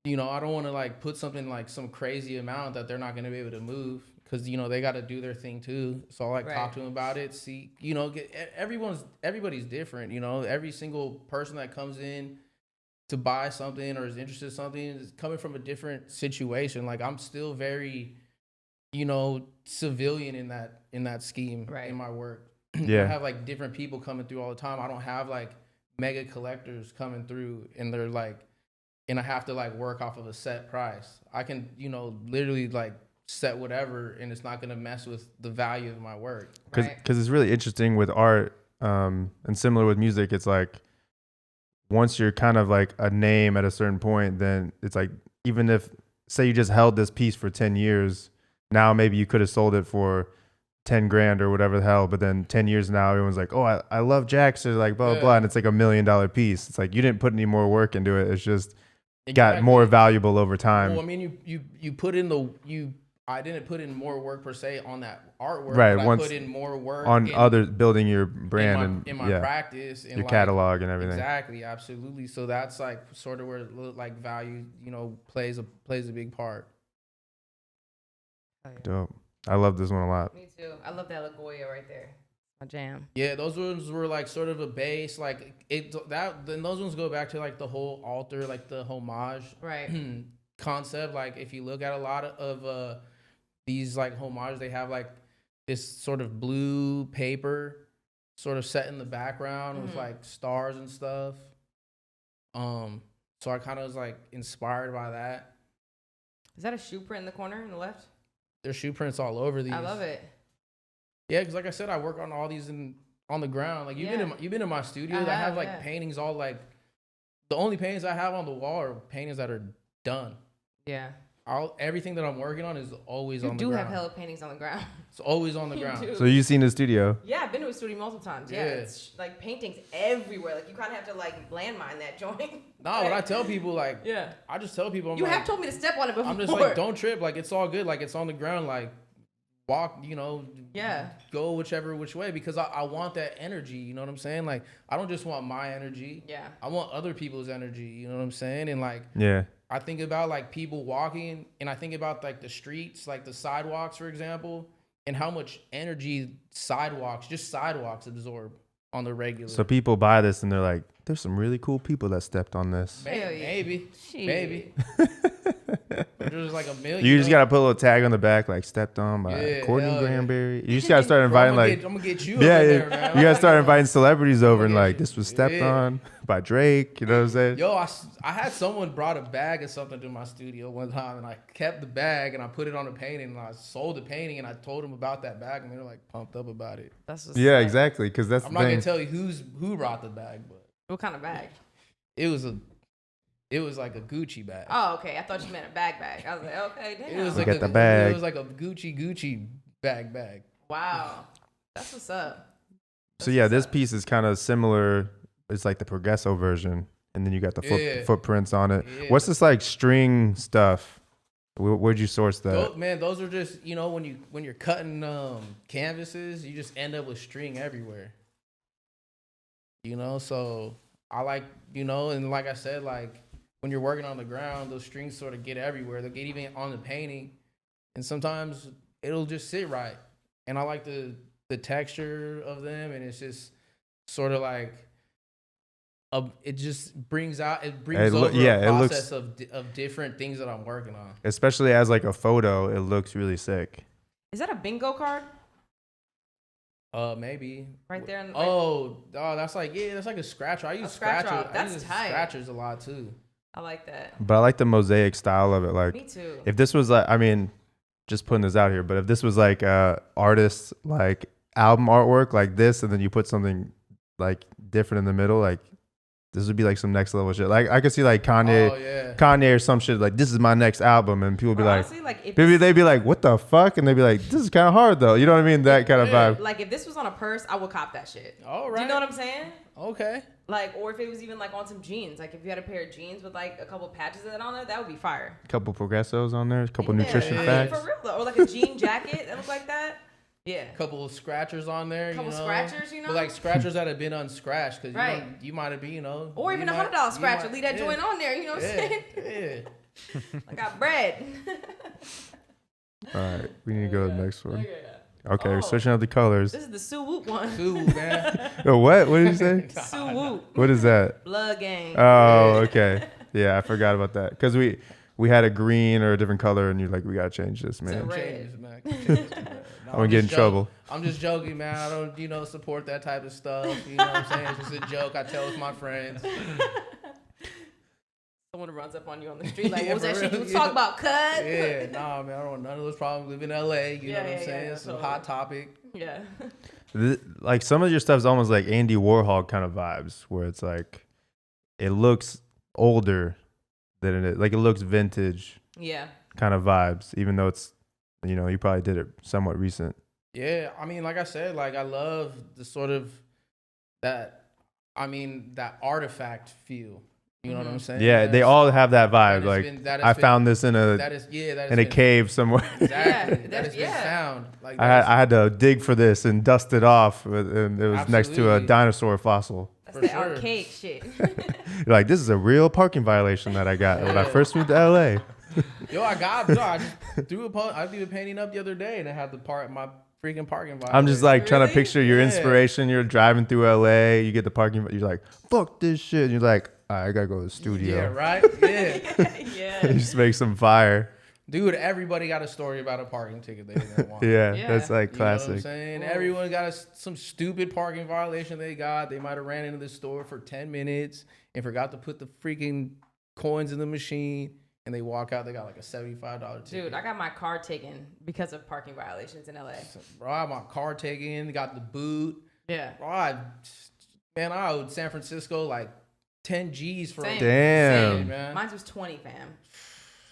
I don't want to like put something like some crazy amount that they're not going to be able to move, because they got to do their thing too. So I'll like talk to them about it, see, everybody's different, every single person that comes in to buy something or is interested in something is coming from a different situation. Like I'm still very, civilian in that scheme in my work. Yeah. I have like different people coming through all the time. I don't have like mega collectors coming through and they're like, and I have to like work off of a set price. I can, literally like set whatever, and it's not going to mess with the value of my work. Because it's really interesting with art, and similar with music. It's like once you're kind of like a name at a certain point, then it's like, even if say you just held this piece for 10 years, now maybe you could have sold it for 10 grand or whatever the hell, but then 10 years now everyone's like, oh, I love Jackson, like blah blah, and it's like $1 million piece. It's like you didn't put any more work into it. It's just got more valuable over time. Well, I mean, you put in I didn't put in more work per se on that artwork, right? But I put in more work on building your brand in my practice and your catalog and everything. Exactly, absolutely. So that's like sort of where like value, plays a big part. Dope. I love this one a lot. Me too. I love that Lagoya right there. My jam. Yeah, those ones were like sort of a base, like then those ones go back to like the whole altar, like the homage concept. Like if you look at a lot of these like homages, they have like this sort of blue paper sort of set in the background with like stars and stuff. So I kind of was like inspired by that. Is that a shoe print in the corner on the left? There's shoe prints all over these. I love it. Yeah, because like I said, I work on all these on the ground. Like you've been in my studio. I have like paintings all like, the only paintings I have on the wall are paintings that are done. Yeah. Everything that I'm working on is always on the ground. You do have hella paintings on the ground. It's always on the ground. Do. So you've seen the studio? Yeah, I've been to a studio multiple times. Yeah, it's like paintings everywhere. Like you kind of have to like landmine that joint. Nah, when I tell people like, I just tell people you have told me to step on it before. I'm just like, don't trip. Like it's all good. Like it's on the ground. Like walk, you know, go which way, because I want that energy, you know what I'm saying? Like, I don't just want my energy. Yeah. I want other people's energy, you know what I'm saying? And like, I think about like people walking, and I think about like the streets, like the sidewalks, for example, and how much energy just sidewalks absorb on the regular. So people buy this and they're like, there's some really cool people that stepped on this. Maybe. There's like a million. You just gotta put a little tag on the back, like stepped on by Courtney Granberry. You just gotta start inviting I'm gonna get you over there, man. You gotta start inviting celebrities over and like, this was stepped on by Drake. You know what I'm saying? Yo, I had someone brought a bag of something to my studio one time, and I kept the bag and I put it on a painting, and I sold the painting, and I told them about that bag, and they were like pumped up about it. That's just exactly. Because that's I'm not gonna tell you who brought the bag, but what kind of bag? It was like a Gucci bag. Oh, okay. I thought you meant a bag. I was like, okay, damn. It was like the bag. It was like a Gucci bag. Wow, that's what's up. So yeah, this piece is kind of similar. It's like the Progresso version, and then you got the footprints on it. Yeah. What's this like string stuff? Where'd you source that? Those are just, you know, when you're cutting canvases, you just end up with string everywhere. You know, so I like, you know, and like I said, like when you're working on the ground, those strings sort of get everywhere. They'll get even on the painting, and sometimes it'll just sit right. And I like the texture of them, and it's just sort of like it just brings over a process of different things that I'm working on. Especially as like a photo, it looks really sick. Is that a bingo card? Maybe right there. That's like a scratcher. I use scratchers. That's tight. Scratchers a lot too. I like that. But I like the mosaic style of it. Like, me too. If this was like, I mean, just putting this out here, but if this was like artist like album artwork like this, and then you put something like different in the middle, like this would be like some next level shit. Like I could see like Kanye or some shit like, this is my next album, and people would be honestly, they'd be like, what the fuck? And they'd be like, this is kind of hard though. You know what I mean? That kind of vibe. Like if this was on a purse, I would cop that shit. All right. Do you know what I'm saying? Okay. Like, or if it was even like on some jeans, like if you had a pair of jeans with like a couple patches of it on there, that would be fire. A couple Progressos on there, a couple nutrition facts. For real though, or like a jean jacket that looked like that. Yeah. A couple of scratchers on there. Scratchers, you know? But like scratchers that have been unscratched, because you might have been, you know. Or even $100 scratcher. Leave that joint on there, you know what I'm saying? Yeah. I got bread. All right, we need to go to the next one. Okay, we're switching up the colors. This is the Sue Whoop one. Sue Whoop, man. What? What did you say? Sue Whoop. What is that? Blood gang. Oh, okay. Yeah, I forgot about that. Because we had a green or a different color, and you're like, we got to change this, man. I'm going to get in trouble. I'm just joking, man. I don't, support that type of stuff. You know what I'm saying? It's just a joke I tell with my friends. Someone runs up on you on the street like, what was that shit you talk about, cut? Yeah, nah, man, I don't want none of those problems. Live in LA, you know what I'm saying? It's a hot topic. Yeah. Like some of your stuff is almost like Andy Warhol kind of vibes, where it's like, it looks older than it is. Like it looks vintage. Yeah. Kind of vibes, even though it's, you probably did it somewhat recent. Yeah, I mean, like I said, like I love the sort of that artifact feel. You know what I'm saying? Yeah, they all have that vibe. I found this in a cave somewhere. Exactly. That has been found. Like I had to dig for this and dust it off, and it was next to a dinosaur fossil. That's the arcade shit. You're like, this is a real parking violation that I got when I first moved to LA. Yo, I just threw a painting up the other day, and I had my freaking parking violation. I'm just like trying to picture your inspiration. You're driving through LA, you get the parking, you're like, fuck this shit. And you're like, all right, I gotta go to the studio. Yeah, right? Yeah. Yeah. You just make some fire. Dude, everybody got a story about a parking ticket they didn't want. Yeah, that's like classic. You know what I'm saying? Everyone got some stupid parking violation they got. They might have ran into the store for 10 minutes and forgot to put the freaking coins in the machine, and they walk out, they got like a $75 ticket. Dude, I got my car taken because of parking violations in LA. Bro, I got my car taken, got the boot. Yeah. Bro, I owed San Francisco like 10 G's for Same. Damn. man. Mine was 20, fam.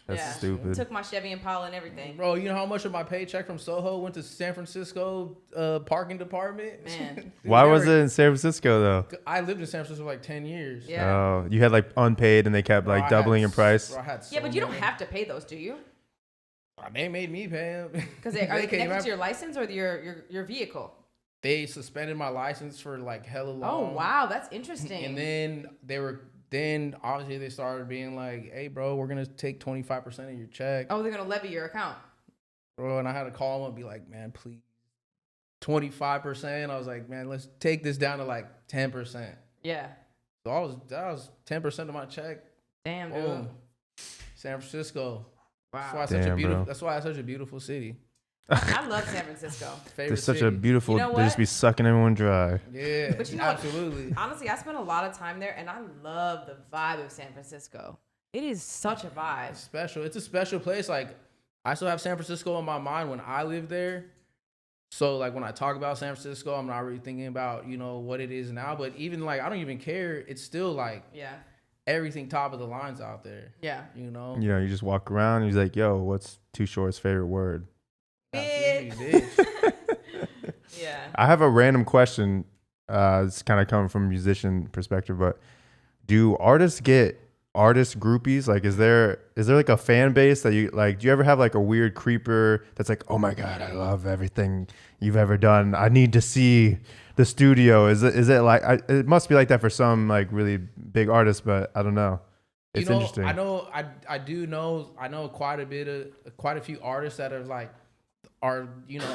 That's stupid. Took my Chevy Impala and everything. Bro, you know how much of my paycheck from Soho went to San Francisco parking department? Man. Why was it in San Francisco though? I lived in San Francisco for like 10 years. Yeah. Oh, you had like unpaid and they kept like doubling in price. Bro, But you don't have to pay those, do you? They made me pay them. Because are they connected to your license or your vehicle? They suspended my license for like hella long. Oh wow, that's interesting. And then obviously they started being like, "Hey, bro, we're gonna take 25% of your check." Oh, they're gonna levy your account, bro. And I had to call them and be like, "Man, please, 25%." I was like, "Man, let's take this down to like 10%." Yeah. So that was 10% of my check. Damn, boom. dude. San Francisco. Wow. That's why it's such a beautiful city. I love San Francisco. It's such a beautiful. You know they just be sucking everyone dry. Yeah, but you know absolutely. Honestly, I spent a lot of time there, and I love the vibe of San Francisco. It is such a vibe. It's special. It's a special place. Like I still have San Francisco in my mind when I lived there. So like when I talk about San Francisco, I'm not really thinking about what it is now. But even like I don't even care. It's still like everything top of the lines out there. Yeah. Yeah, you just walk around and he's like, "Yo, what's Too Short's favorite word?" Yeah. I have a random question. It's kind of coming from a musician perspective, but do artists get artist groupies? Like, is there like a fan base that you like? Do you ever have like a weird creeper that's like, "Oh my God, I love everything you've ever done. I need to see the studio." Is it like it must be like that for some like really big artists, but I don't know. It's interesting. I know quite a few artists that are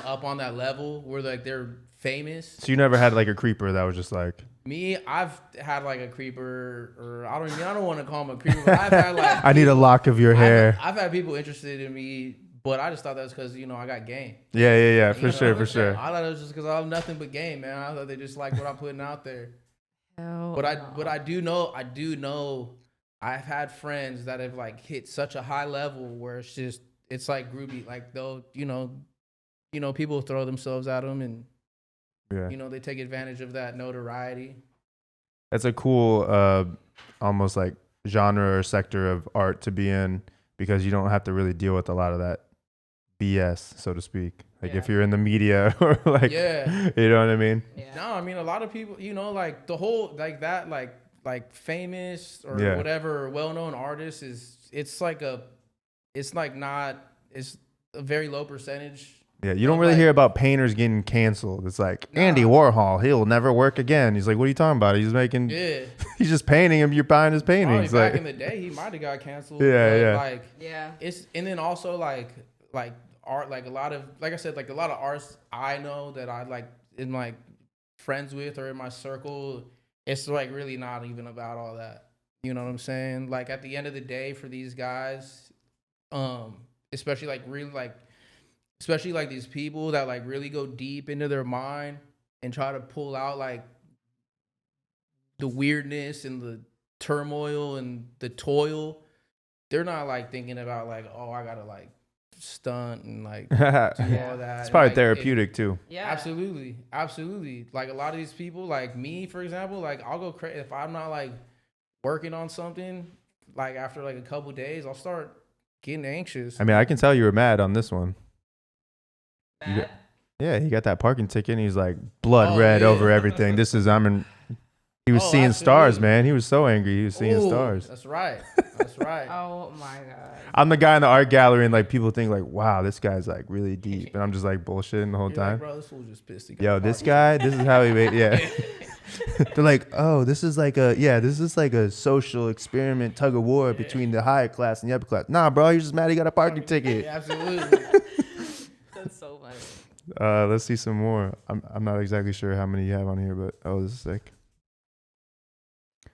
up on that level where like they're famous. So you never had like a creeper that was just like me? I've had like a creeper, or I don't want to call him a creeper, but I've had like I need a lock of your hair. I've had people interested in me, but I just thought that was because I got game. Yeah, for sure. I thought it was just because I have nothing but game, man. I thought they just like what I'm putting out there. But I do know I've had friends that have like hit such a high level where it's like groovy, like they'll people throw themselves at them and they take advantage of that notoriety. That's a cool almost like genre or sector of art to be in, because you don't have to really deal with a lot of that BS, so to speak. Like if you're in the media or like, you know what I mean? Yeah. No, I mean, a lot of people, like the whole, like that, like famous or whatever, well-known artists it's a very low percentage. Yeah, you don't really hear about painters getting canceled. It's like Andy Warhol, he'll never work again. He's like, what are you talking about? He's making, he's just painting him. You're buying his paintings. Back in the day, he might have got canceled. It's and then also like art, like a lot of, like I said, like a lot of artists I know that I like in like friends with or in my circle. It's like really not even about all that. You know what I'm saying? Like at the end of the day, for these guys, especially like these people that like really go deep into their mind and try to pull out like the weirdness and the turmoil and the toil. They're not like thinking about like, oh, I gotta like stunt and like do all that. It's probably therapeutic too. Yeah, absolutely. Like a lot of these people, like me, for example, like I'll go crazy if I'm not like working on something. Like after like a couple days, I'll start getting anxious. I mean, I can tell you were mad on this one. Mad? He got that parking ticket and he's like blood red over everything. He was seeing stars, man. He was so angry. He was seeing stars. That's right. Oh my God. I'm the guy in the art gallery and like people think like, wow, this guy's like really deep. And I'm just like bullshitting the whole time. Like, bro, this fool just pissed. Yo, this guy, this is how he made, They're like, oh, this is like a social experiment, tug of war between the higher class and the upper class. Nah, bro, you're just mad he got a parking ticket. Yeah, absolutely. That's so funny. Let's see some more. I'm not exactly sure how many you have on here, but this is sick.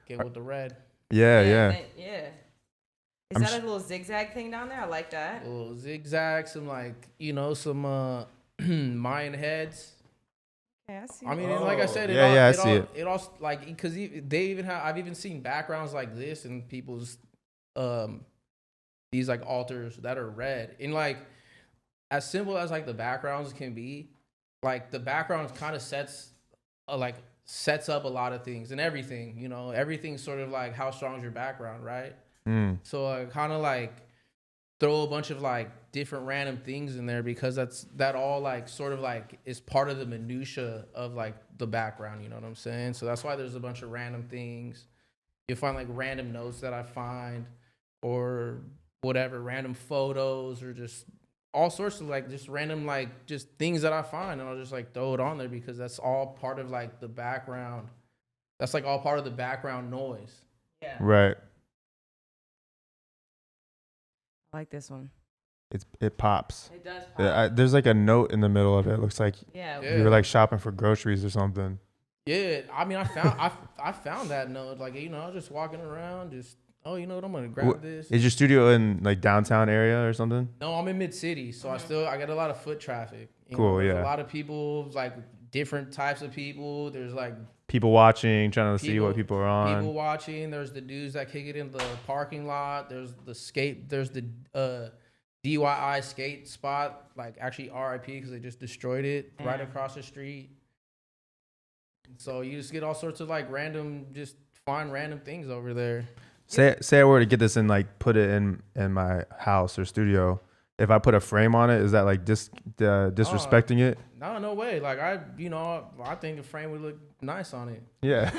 Get with the red. Yeah. Is that a little zigzag thing down there? I like that. A little zigzag, some like, some Mayan heads. Yeah, I see. I mean, like I said, I see it. It all like, because they even have, I've even seen backgrounds like this in people's these like altars that are red. And like, as simple as like the backgrounds can be, like the background kind of sets up a lot of things and everything. Everything's sort of like how strong is your background, right? So I kind of like throw a bunch of like different random things in there because that all like sort of like is part of the minutia of like the background. You know what I'm saying? So that's why there's a bunch of random things. You'll find like random notes that I find or whatever, random photos or just all sorts of like just random like just things that I find, and I'll just like throw it on there because that's all part of like the background. That's like all part of the background noise. Yeah. Right. I like this one. It pops. It does pop. There's like a note in the middle of it. It looks like Yeah. you were like shopping for groceries or something. Yeah, I mean, I found that note. Like, you know, I was just walking around, just you know what, I'm gonna grab this. Is your studio in like downtown area or something? No, I'm in mid city, so I get a lot of foot traffic. Cool, there's yeah. a lot of people, like different types of people. There's like People watching, trying to see what people are on. People watching. There's the dudes that kick it in the parking lot. There's the DIY skate spot, like actually RIP because they just destroyed it right across the street. So you just get all sorts of like just find random things over there. Say I were to get this and like put it in my house or studio. If I put a frame on it, is that like disrespecting it? No way. Like I think the frame would look nice on it. Yeah.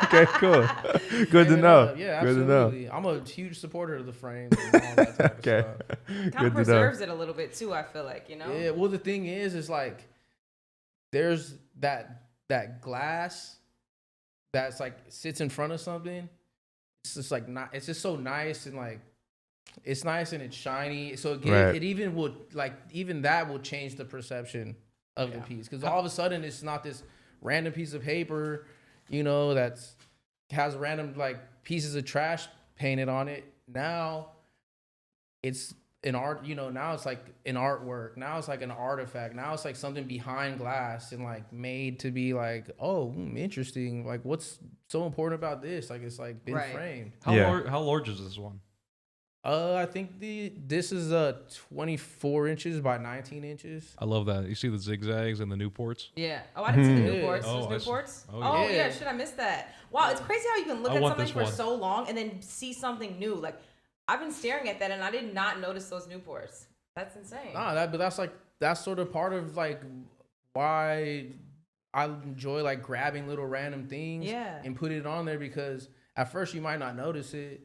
Okay, cool. Good to know. Yeah, good absolutely. To know. I'm a huge supporter of the frame and all that type Okay. of stuff. Kind of preserves it a little bit too, I feel like, you know? Yeah, well the thing is like there's that glass that's like sits in front of something. It's just like not. It's just so nice and like it's nice and it's shiny. So it even would like even that will change the perception of the piece because all of a sudden it's not this random piece of paper, you know, that's has random like pieces of trash painted on it. Now it's an art, you know, now it's like an artwork. Now it's like an artifact. Now it's like something behind glass and like made to be like, interesting. Like what's so important about this? Like it's like been framed. How large is this one? I think this is 24 inches by 19 inches. I love that. You see the zigzags and the Newports? Yeah. Oh, I didn't see the Newports. Oh, There's Newports? Oh, yeah. Should I miss that? Wow, it's crazy how you can look at something for so long and then see something new. Like I've been staring at that and I did not notice those Newports. That's insane. Nah, but that's sort of part of like why I enjoy like grabbing little random things and putting it on there because at first you might not notice it,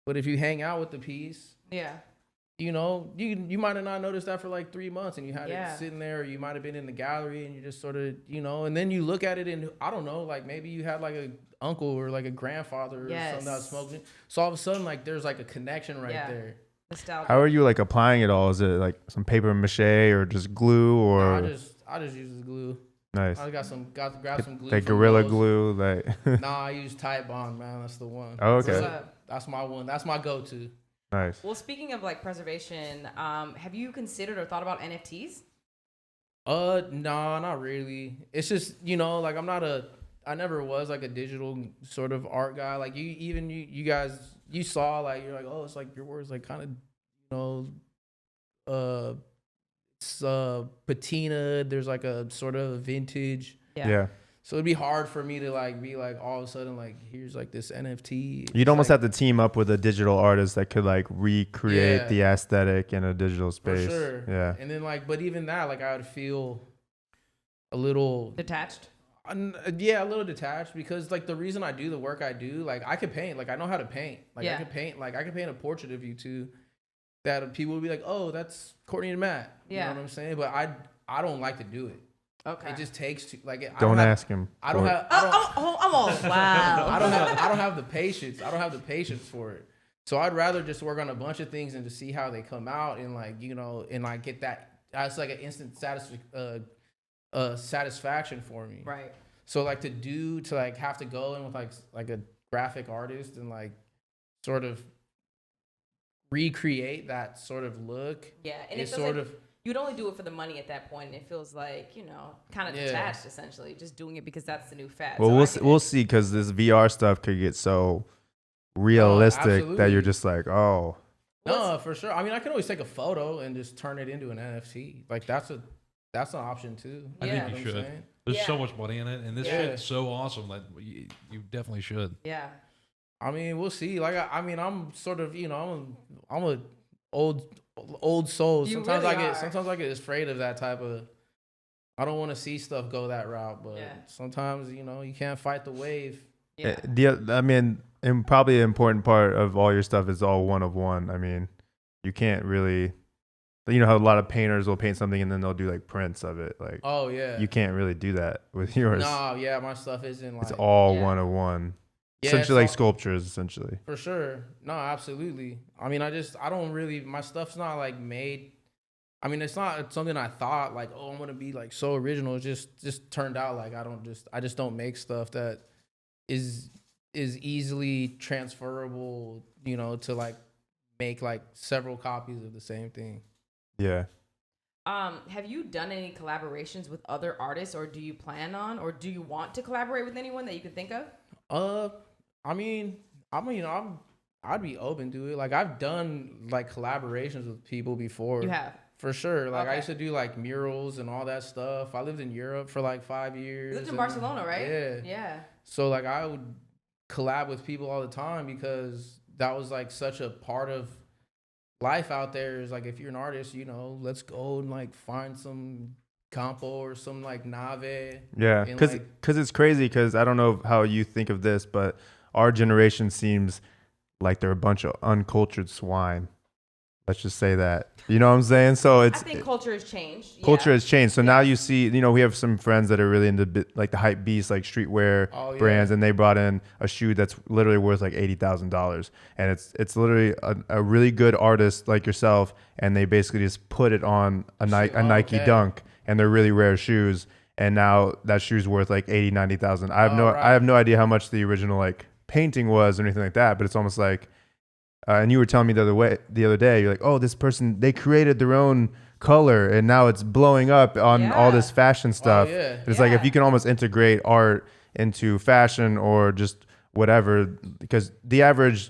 but if you hang out with the piece, you know, you might have not noticed that for like 3 months and you had it sitting there, or you might have been in the gallery and you just sort of, you know, and then you look at it and I don't know, like maybe you had like a uncle or like a grandfather or something that was smoking. So all of a sudden, like there's like a connection right there. Nostalgia. How are you like applying it all? Is it like some paper mache or just glue or? No, I just use the glue. Nice. I got to grab some glue. Like Gorilla Glue, like. Nah, I use Tide Bond, man. That's the one. Oh, okay. That's my one. That's my go-to. Nice. Well, speaking of like preservation, have you considered or thought about NFTs? Nah, not really. It's just, you know, like I never was like a digital sort of art guy. Like you guys, you saw like, you're like, oh, it's like your words like kind of, you know, it's patina. There's like a sort of vintage. Yeah. So it'd be hard for me to like be like all of a sudden like here's like this NFT. You'd almost have to team up with a digital artist that could like recreate the aesthetic in a digital space. For sure. Yeah. And then like, but even that, like I would feel a little detached. Yeah, a little detached because like the reason I do the work I do, like I could paint, like I know how to paint. Like I could paint a portrait of you too. That people would be like, oh, that's Courtney and Matt. You know what I'm saying? But I don't like to do it. Okay. It just takes too like don't ask him. I don't have I'm on. Wow. I don't have the patience. I don't have the patience for it. So I'd rather just work on a bunch of things and to see how they come out and like, you know, and like get that that's like an instant satisfaction for me. Right. So like to like have to go in with like a graphic artist and like sort of recreate that sort of look. Yeah, and it's sort of you'd only do it for the money at that point, and it feels like, you know, kind of detached essentially, just doing it because that's the new fad. Well, so we'll see because this VR stuff could get so realistic that you're just like, oh. No, for sure. I mean, I can always take a photo and just turn it into an NFT. Like that's an option too. I think you should. There's so much money in it, and this shit's so awesome that you definitely should. Yeah. I mean, we'll see. Like, I mean, I'm sort of, you know, I'm a old soul. Sometimes I get afraid of that type of. I don't want to see stuff go that route, but sometimes, you know, you can't fight the wave. Yeah. I mean, and probably an important part of all your stuff is all one of one. I mean, you can't really You know how a lot of painters will paint something and then they'll do like prints of it. Like, oh yeah, you can't really do that with yours. No, yeah, my stuff isn't like it's all one of one. Yeah, essentially like sculptures, essentially. For sure. No, absolutely. I mean, I don't really, my stuff's not like made. I mean, it's not something I thought like, oh, I'm gonna be like so original. It just turned out like I just don't make stuff that is easily transferable, you know, to like make like several copies of the same thing. Yeah. Have you done any collaborations with other artists, or do you plan on, or do you want to collaborate with anyone that you could think of? I'd be open to it. Like I've done like collaborations with people before. You have? For sure. Like okay. I used to do like murals and all that stuff. I lived in Europe for like 5 years. You lived in Barcelona, right? Yeah. Yeah. So like I would collab with people all the time because that was like such a part of life out there. Is like if you're an artist, you know, let's go and like find some campo or some like nave. Yeah, because it's crazy. Because I don't know how you think of this, but our generation seems like they're a bunch of uncultured swine. Let's just say that. You know what I'm saying? So I think culture has changed. Culture has changed. So now you see, you know, we have some friends that are really into like the hype beast, like streetwear brands, and they brought in a shoe that's literally worth like $80,000, and it's literally a really good artist like yourself, and they basically just put it on a Nike Dunk, and they're really rare shoes, and now that shoe's worth like 90,000. I have no idea how much the original like painting was or anything like that, but it's almost like. And you were telling me the other day, you're like, oh, this person, they created their own color and now it's blowing up on all this fashion stuff. It's like if you can almost integrate art into fashion or just whatever, because the average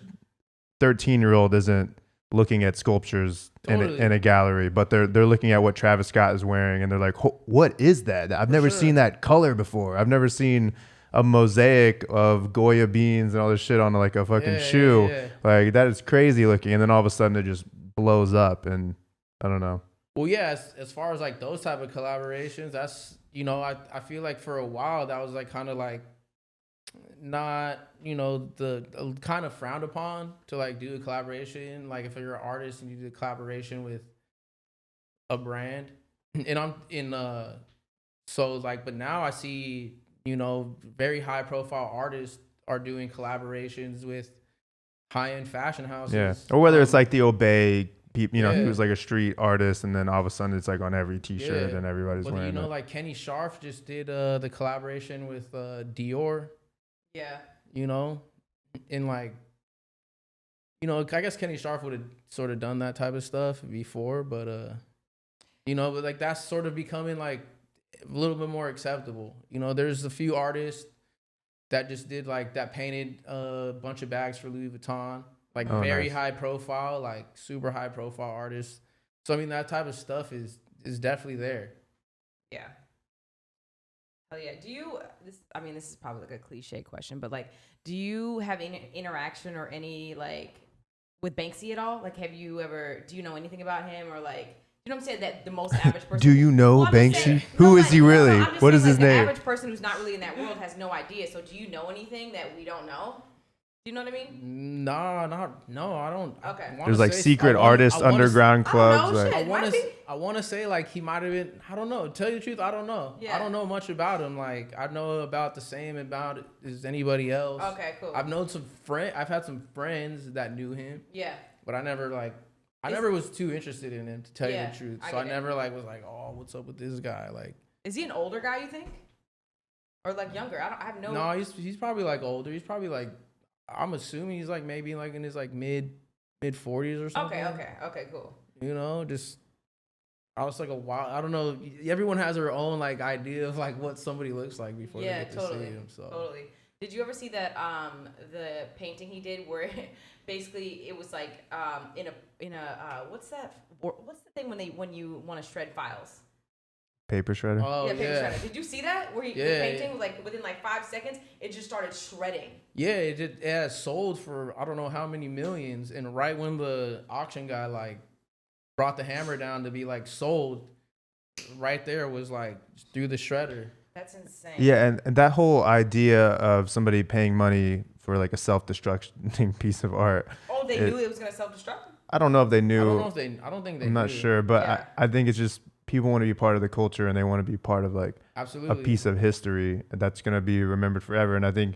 13-year-old isn't looking at sculptures in a gallery, but they're looking at what Travis Scott is wearing and they're like, what is that? I've never seen that color before. I've never seen a mosaic of Goya beans and all this shit on like a fucking shoe. Like that is crazy looking. And then all of a sudden it just blows up and I don't know. Well, yeah, as far as like those type of collaborations, that's, you know, I feel like for a while that was like kind of like not, you know, the kind of frowned upon to like do a collaboration. Like if you're an artist and you do a collaboration with a brand and I'm in, so like, but now I see, you know, very high profile artists are doing collaborations with high-end fashion houses. Yeah. Or whether it's like the Obey people, you know, he was like a street artist and then all of a sudden it's like on every t-shirt and everybody's wearing it. You know, like Kenny Scharf just did the collaboration with Dior. Yeah. You know, and like, you know, I guess Kenny Scharf would have sort of done that type of stuff before, but, you know, but like that's sort of becoming like, a little bit more acceptable. You know, there's a few artists that just did like that painted a bunch of bags for Louis Vuitton, like very high profile, like super high profile artists. So I mean that type of stuff is definitely there. Yeah. Oh yeah. This is probably like a cliche question, but like, do you have any interaction or any like with Banksy at all? Like, do you know anything about him or like? You know what I'm saying? That the most average person. Do you know Banksy? Who is he really? What is his name? The average person who's not really in that world has no idea. So do you know anything that we don't know? Do you know what I mean? No, I don't. Okay. There's like secret artist underground clubs. I want to say like he might have been. I don't know. To tell you the truth, I don't know. Yeah. I don't know much about him. Like I know about the same about it as anybody else. Okay, cool. I've had some friends that knew him. Yeah. But I never was too interested in him, to tell you the truth. So I never like was like, oh, what's up with this guy? Like, is he an older guy? You think, or like younger? I have no. No, he's probably like older. He's probably like, I'm assuming he's like maybe like in his like mid 40s or something. Okay, cool. You know, just I was like a while. I don't know. Everyone has their own like idea of like what somebody looks like before they get to see him. So totally. Did you ever see that the painting he did where basically it was like in a what's the thing when you want to shred files? Paper shredder. Oh, paper shredder. Did you see that? Where the painting was like within like 5 seconds, it just started shredding. Yeah, it sold for I don't know how many millions, and right when the auction guy like brought the hammer down to be like sold, right there was like through the shredder. That's insane. Yeah, and that whole idea of somebody paying money for like a self-destructing piece of art. Oh, they knew it was gonna self-destruct? I don't know if they knew. I don't think they. I'm not sure, but I think it's just people want to be part of the culture and they want to be part of like absolutely a piece of history that's going to be remembered forever. And I think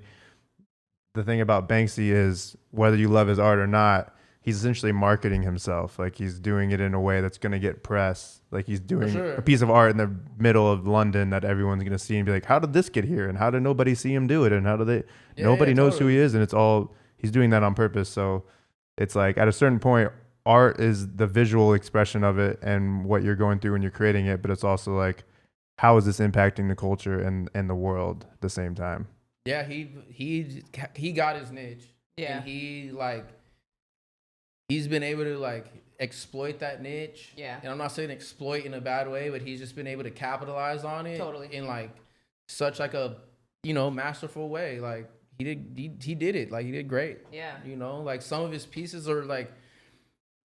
the thing about Banksy is whether you love his art or not, he's essentially marketing himself. Like he's doing it in a way that's going to get press. Like he's doing a piece of art in the middle of London that everyone's going to see and be like, how did this get here? And how did nobody see him do it? And how do they, nobody knows who he is. And it's all, he's doing that on purpose. So it's like at a certain point, art is the visual expression of it and what you're going through when you're creating it. But it's also like, how is this impacting the culture and the world at the same time? Yeah, he got his niche. Yeah. And he's been able to like exploit that niche. Yeah. And I'm not saying exploit in a bad way, but he's just been able to capitalize on it. Totally. In like such like a, you know, masterful way. Like he did it. Like he did great. Yeah. You know, like some of his pieces are like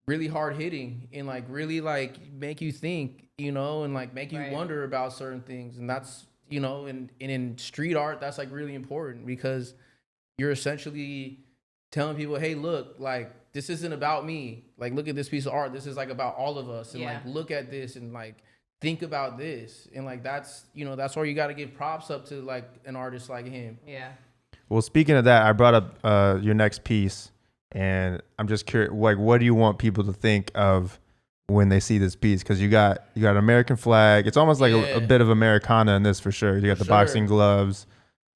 really hard hitting and like really like make you think, you know, and like make you wonder about certain things. And that's, you know, and in street art, that's like really important because you're essentially telling people, hey, look, like this isn't about me. Like, look at this piece of art. This is like about all of us. And like, look at this and like, think about this. And like, that's, you know, that's where you got to give props up to like an artist like him. Yeah. Well, speaking of that, I brought up your next piece and I'm just curious, like, what do you want people to think of when they see this piece? Because you got an American flag. It's almost like a bit of Americana in this for sure. You got the boxing gloves,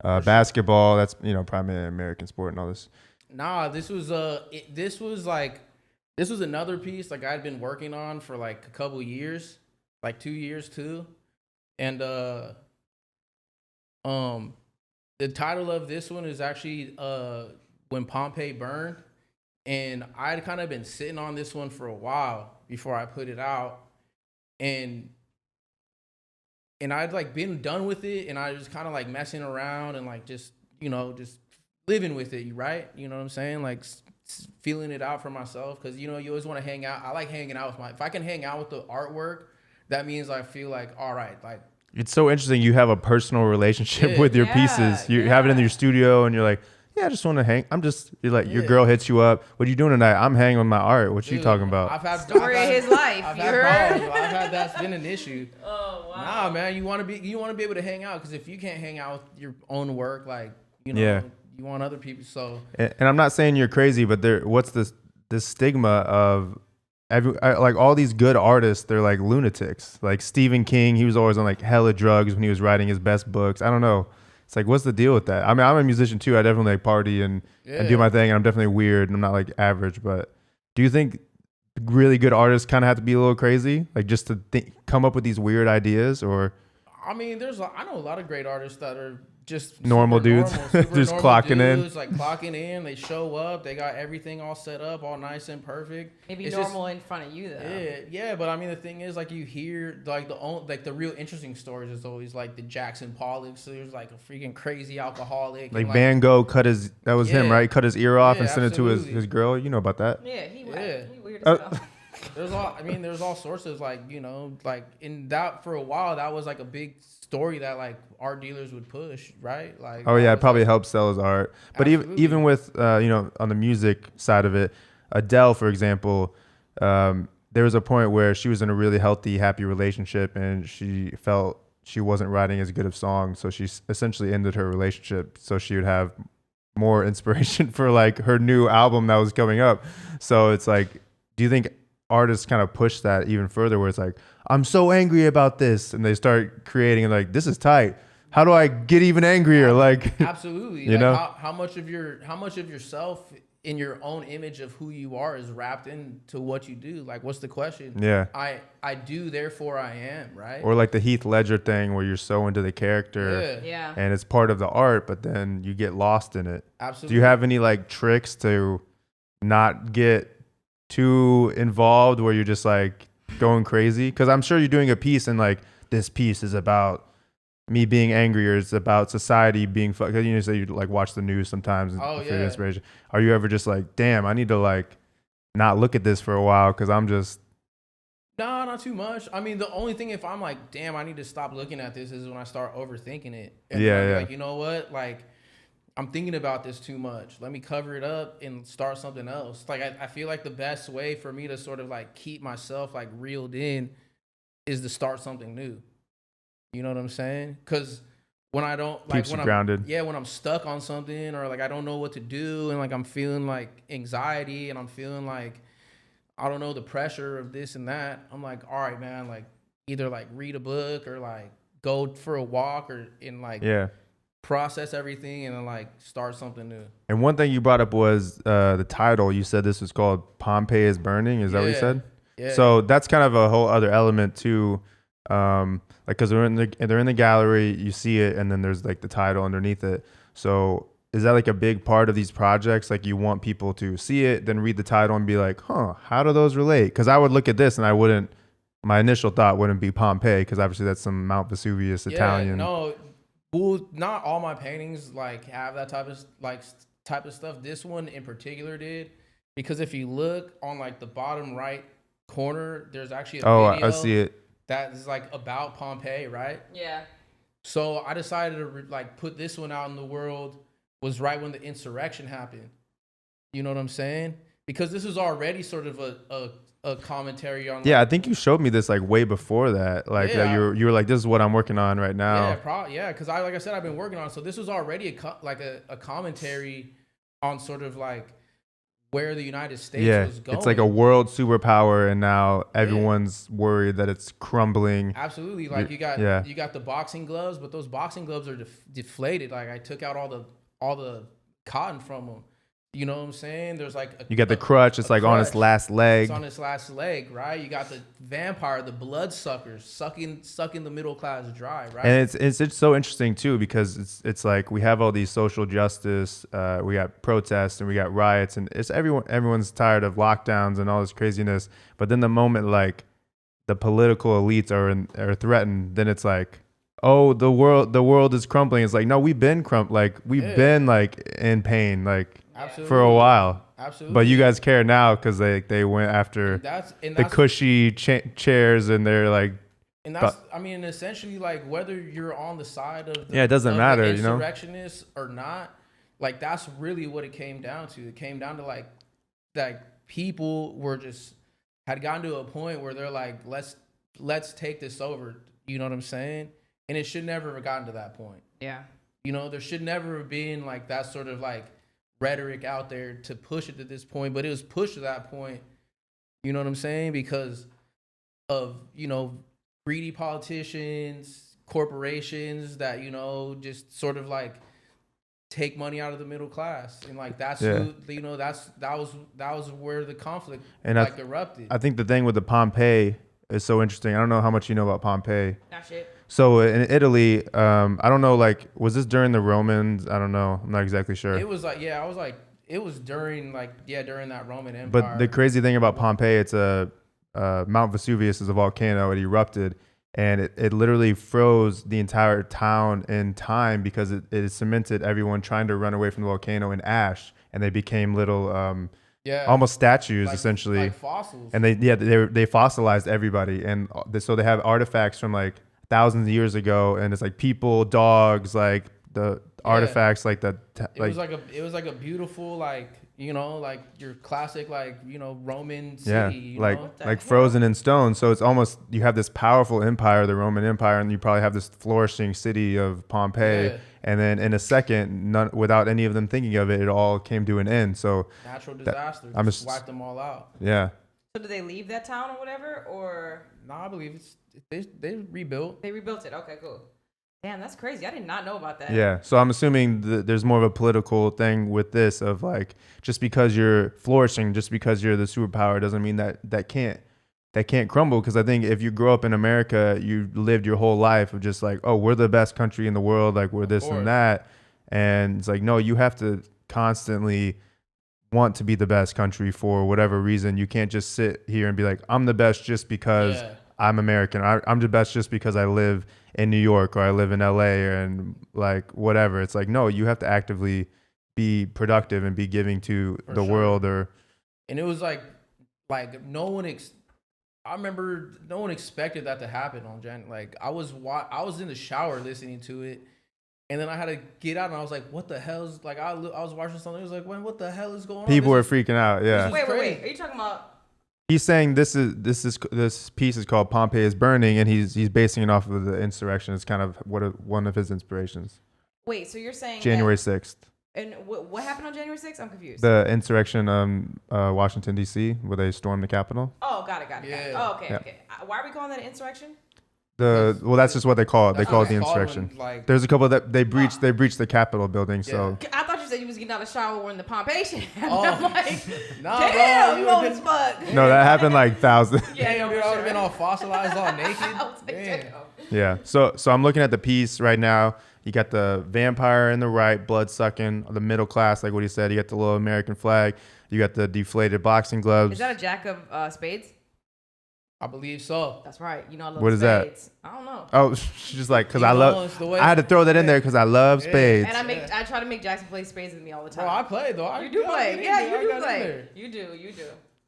basketball. That's, you know, probably an American sport and all this. Nah, this was another piece like I'd been working on for like a couple years, like 2 years too. And the title of this one is actually When Pompeii Burned. And I'd kind of been sitting on this one for a while before I put it out. And I'd like been done with it and I was kind of like messing around and like just, you know, just living with it, right? You know what I'm saying? Like feeling it out for myself. Cause you know, you always want to hang out. I like hanging out with if I can hang out with the artwork, that means I feel like, all right, like. It's so interesting. You have a personal relationship with your pieces. You have it in your studio and you're like, yeah, I just want to hang. You're like, your girl hits you up. What are you doing tonight? I'm hanging with my art. What you talking about? I've had his life. I've had that's been an issue. Oh, wow. Nah, man, you want to be able to hang out. Cause if you can't hang out with your own work, like, you know, you want other people. So, and I'm not saying you're crazy, but what's this stigma of like all these good artists, they're like lunatics. Like Stephen King, he was always on like hella drugs when he was writing his best books. I don't know. It's like, what's the deal with that? I mean, I'm a musician too. I definitely like party and do my thing. And I'm definitely weird and I'm not like average, but do you think really good artists kind of have to be a little crazy? Like just to come up with these weird ideas or? I mean, I know a lot of great artists that are just normal dudes, just clocking in. Like clocking in, they show up, they got everything all set up, all nice and perfect. Maybe it's normal in front of you though. Yeah, but I mean the thing is, like you hear like the real interesting stories is always like the Jackson Pollock. So there's like a freaking crazy alcoholic. Like Van Gogh that was him, right? Cut his ear off and sent it to his girl. You know about that? Yeah, he weird as hell. There's all sorts of like, you know, like in that for a while that was like a big story that like art dealers would push, right? Like it probably helped sell his art. But even with you know, on the music side of it, Adele, for example, there was a point where she was in a really healthy, happy relationship and she felt she wasn't writing as good of songs, so she essentially ended her relationship so she would have more inspiration for like her new album that was coming up. So it's like, do you think artists kind of push that even further where it's like, I'm so angry about this, and they start creating like, this is tight, how do I get even angrier? Like absolutely. You know how much of yourself in your own image of who you are is wrapped into what you do. Like what's the question? I do, therefore I am, right? Or like the Heath Ledger thing where you're so into the character and it's part of the art, but then you get lost in it. Absolutely. Do you have any like tricks to not get too involved where you're just like going crazy? Because I'm sure you're doing a piece and like, this piece is about me being angry or it's about society being fucked. You know, say you like watch the news sometimes for your inspiration. Are you ever just like, damn, I need to like not look at this for a while because I'm just. No, not too much. I mean, the only thing if I'm like, damn, I need to stop looking at this is when I start overthinking it. And like, you know what? Like, I'm thinking about this too much. Let me cover it up and start something else. Like I feel like the best way for me to sort of like keep myself like reeled in is to start something new. You know what I'm saying? Because when I don't like keeps you grounded. When I'm stuck on something or like I don't know what to do and like I'm feeling like anxiety and I'm feeling like I don't know the pressure of this and that, I'm like, all right, man, like either like read a book or like go for a walk or in like process everything and then like start something new. And one thing you brought up was the title. You said this was called Pompeii is Burning. Is that what you said? Yeah. So that's kind of a whole other element too. Like, cause they're in the gallery, you see it, and then there's like the title underneath it. So is that like a big part of these projects? Like you want people to see it, then read the title and be like, huh, how do those relate? Cause I would look at this and my initial thought wouldn't be Pompeii, cause obviously that's some Mount Vesuvius Italian. No, well, not all my paintings like have that type of stuff. This one in particular did, because if you look on like the bottom right corner, there's actually a video I see it. that is like about Pompeii, right? Yeah. So I decided to like put this one out in the world. Was right when the insurrection happened. You know what I'm saying? Because this was already sort of a commentary on. Yeah, I think you showed me this like way before that. Like that you were like, this is what I'm working on right now. Yeah, because like I said, I've been working on it. So this was already a commentary on sort of like where the United States was going. It's like a world superpower, and now everyone's worried that it's crumbling. Absolutely, like you got the boxing gloves, but those boxing gloves are deflated. Like I took out all the cotton from them. You know what I'm saying? There's like you got the crutch. It's like crutch. On its last leg. It's on its last leg, right? You got the vampire, the blood suckers sucking the middle class dry, right? And it's so interesting too, because it's like we have all these social justice, we got protests and we got riots, and it's everyone's tired of lockdowns and all this craziness. But then the moment like the political elites are threatened, then it's like, oh, the world is crumbling. It's like, no, we've been been like in pain, like. Absolutely. For a while. Absolutely. But you guys care now because they went after the cushy chairs, and they're like. And that's, I mean, essentially, like whether you're on the side of it doesn't matter, the insurrectionists or not, like that's really what it came down to. It came down to like that people had gotten to a point where they're like, let's take this over. You know what I'm saying? And it should never have gotten to that point. Yeah. You know, there should never have been like that sort of like rhetoric out there to push it to this point, but it was pushed to that point, you know what I'm saying, because of, you know, greedy politicians, corporations that, you know, just sort of like take money out of the middle class, and like that's who, you know, that was where the conflict erupted. I think the thing with the Pompeii is so interesting. I don't know how much you know about Pompeii. Not shit. So in Italy, I don't know, like, was this during the Romans? I don't know. I'm not exactly sure. It was like, it was during that Roman Empire. But the crazy thing about Pompeii, it's Mount Vesuvius is a volcano. It erupted, and it literally froze the entire town in time, because it cemented everyone trying to run away from the volcano in ash, and they became little almost statues, essentially, like fossils. And they fossilized everybody, and so they have artifacts from like thousands of years ago, and it's like people, dogs, like the artifacts, like that. It was like a beautiful, like, you know, like your classic, like, you know, Roman city. You like frozen in stone. So it's almost, you have this powerful empire, the Roman Empire, and you probably have this flourishing city of Pompeii. Yeah. And then in a second, without any of them thinking of it, it all came to an end. So natural disaster just wiped them all out. Yeah. So did they leave that town or whatever, or? No, I believe they rebuilt. They rebuilt it. Okay, cool. Damn, that's crazy. I did not know about that. Yeah. So I'm assuming there's more of a political thing with this, of like, just because you're flourishing, just because you're the superpower, doesn't mean that can't crumble. Because I think if you grow up in America, you lived your whole life of just like, oh, we're the best country in the world, like we're this and that. And it's like, no, you have to constantly want to be the best country for whatever reason. You can't just sit here and be like, I'm the best just because I'm American. I'm the best just because I live in New York or I live in LA and like whatever. It's like, no, you have to actively be productive and be giving to the world. And it was like no one I remember no one expected that to happen on Jan. Like I was in the shower listening to it, And then I had to get out, and I was like, "What the hell is like?" I was watching something. It was like, "What the hell is going on?" People were freaking out. Yeah. Wait. Are you talking about? He's saying this piece is called Pompeii is Burning, and he's basing it off of the insurrection. It's kind of one of his inspirations. Wait, so you're saying January 6th. And what happened on January 6th? I'm confused. The insurrection, Washington D.C., where they stormed the Capitol. Oh, got it. Yeah. Oh, okay, Yeah. okay. Why are we calling that an insurrection? That's just what they call it. They call it the insurrection. Like, there's a couple that they breached the Capitol building. So I thought you said you was getting out of the shower when the Pompeii shit happened. Oh. I'm like, nah, damn, bro, you old as fuck. no, that happened like thousands. Yeah, dude, I would have been all fossilized, all naked. I was like, Damn. damn. Yeah. So I'm looking at the piece right now. You got the vampire in the right, blood sucking, the middle class, like what he said. You got the little American flag. You got the deflated boxing gloves. Is that a jack of spades? I believe so. That's right. You know I love What is that? spades. I don't know. Oh, she's just like, because You I know, love. it's the way- I had to throw that in there because I love spades. And I try to make Jackson play spades with me all the time. Bro, I play though. You do play. Yeah, you do play. You do.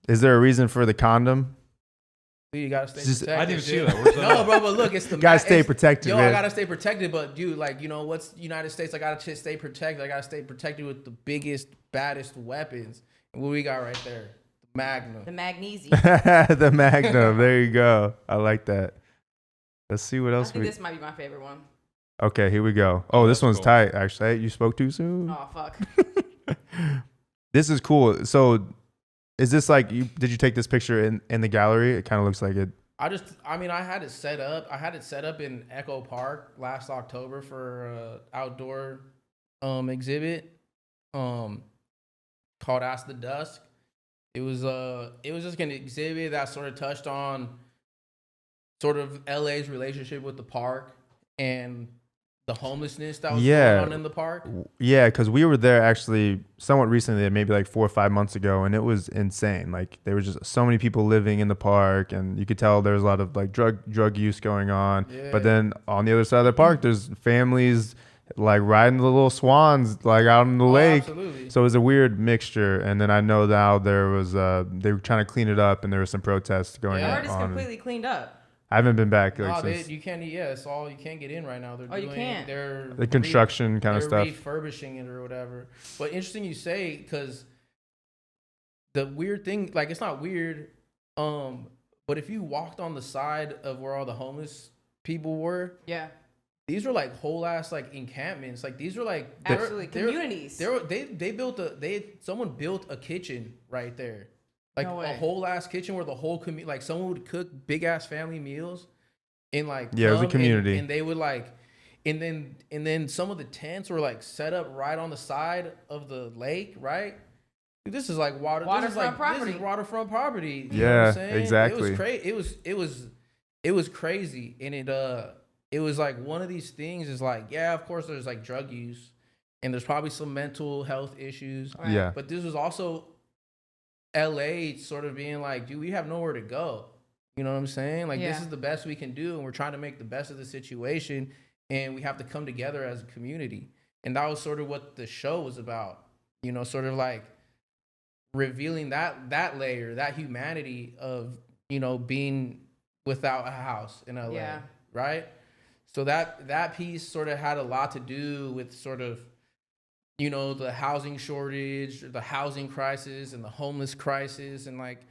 Is there a reason for the condom? Dude, you gotta stay Just- protected. I didn't see dude. that. Where's that? No, bro, but look, it's the Gotta stay protected, Yo, man. I gotta stay protected, but dude, like, you know, what's United States? I gotta stay protected. I gotta stay protected with the biggest, baddest weapons. And what we got right there? The Magnum. The magnesium. The Magnum. There you go. I like that. Let's see what I else think this might be my favorite one. Okay, here we go. Oh, this That's one's cool. tight. Actually, you spoke too soon. Oh fuck. This is cool. So, is this like did you take this picture in the gallery? It kind of looks like it. I had it set up. I had it set up in Echo Park last October for outdoor exhibit called Ask the Dusk. It was just an exhibit that sort of touched on sort of LA's relationship with the park and the homelessness that was going on in the park. Yeah, because we were there actually somewhat recently, maybe like 4 or 5 months ago, and it was insane. Like there was just so many people living in the park, and you could tell there was a lot of like drug use going on. Yeah. But then on the other side of the park, there's families like riding the little swans like out in the lake. Absolutely. So it was a weird mixture. And then I know now there was they were trying to clean it up, and there was some protests going I on. heard it's completely cleaned up. I haven't been back. Like, No, since you can't. Yeah, it's all you can't get in right now. You can't. They're the construction kind of they're stuff. refurbishing it or whatever. But interesting you say, because the weird thing, like it's not weird, but if you walked on the side of where all the homeless people were, Yeah. these were like whole ass like encampments. Like these were like Absolutely. Communities. Someone built a kitchen right there. Like No a way. whole ass kitchen where the whole like someone would cook big ass family meals and like Yeah, it was a come community. and they would like and then some of the tents were like set up right on the side of the lake, right? Dude, this is like Waterfront property. This is waterfront property. You Yeah, know what I'm saying? exactly. It was crazy, and it was like one of these things is like, yeah, of course there's like drug use and there's probably some mental health issues. Right. Yeah. But this was also LA sort of being like, dude, we have nowhere to go. You know what I'm saying? Like, this Yeah. is the best we can do, and we're trying to make the best of the situation, and we have to come together as a community. And that was sort of what the show was about, you know, sort of like revealing that layer, that humanity of, you know, being without a house in LA, Yeah. right? So that piece sort of had a lot to do with sort of, you know, the housing shortage, the housing crisis, and the homeless crisis, and like,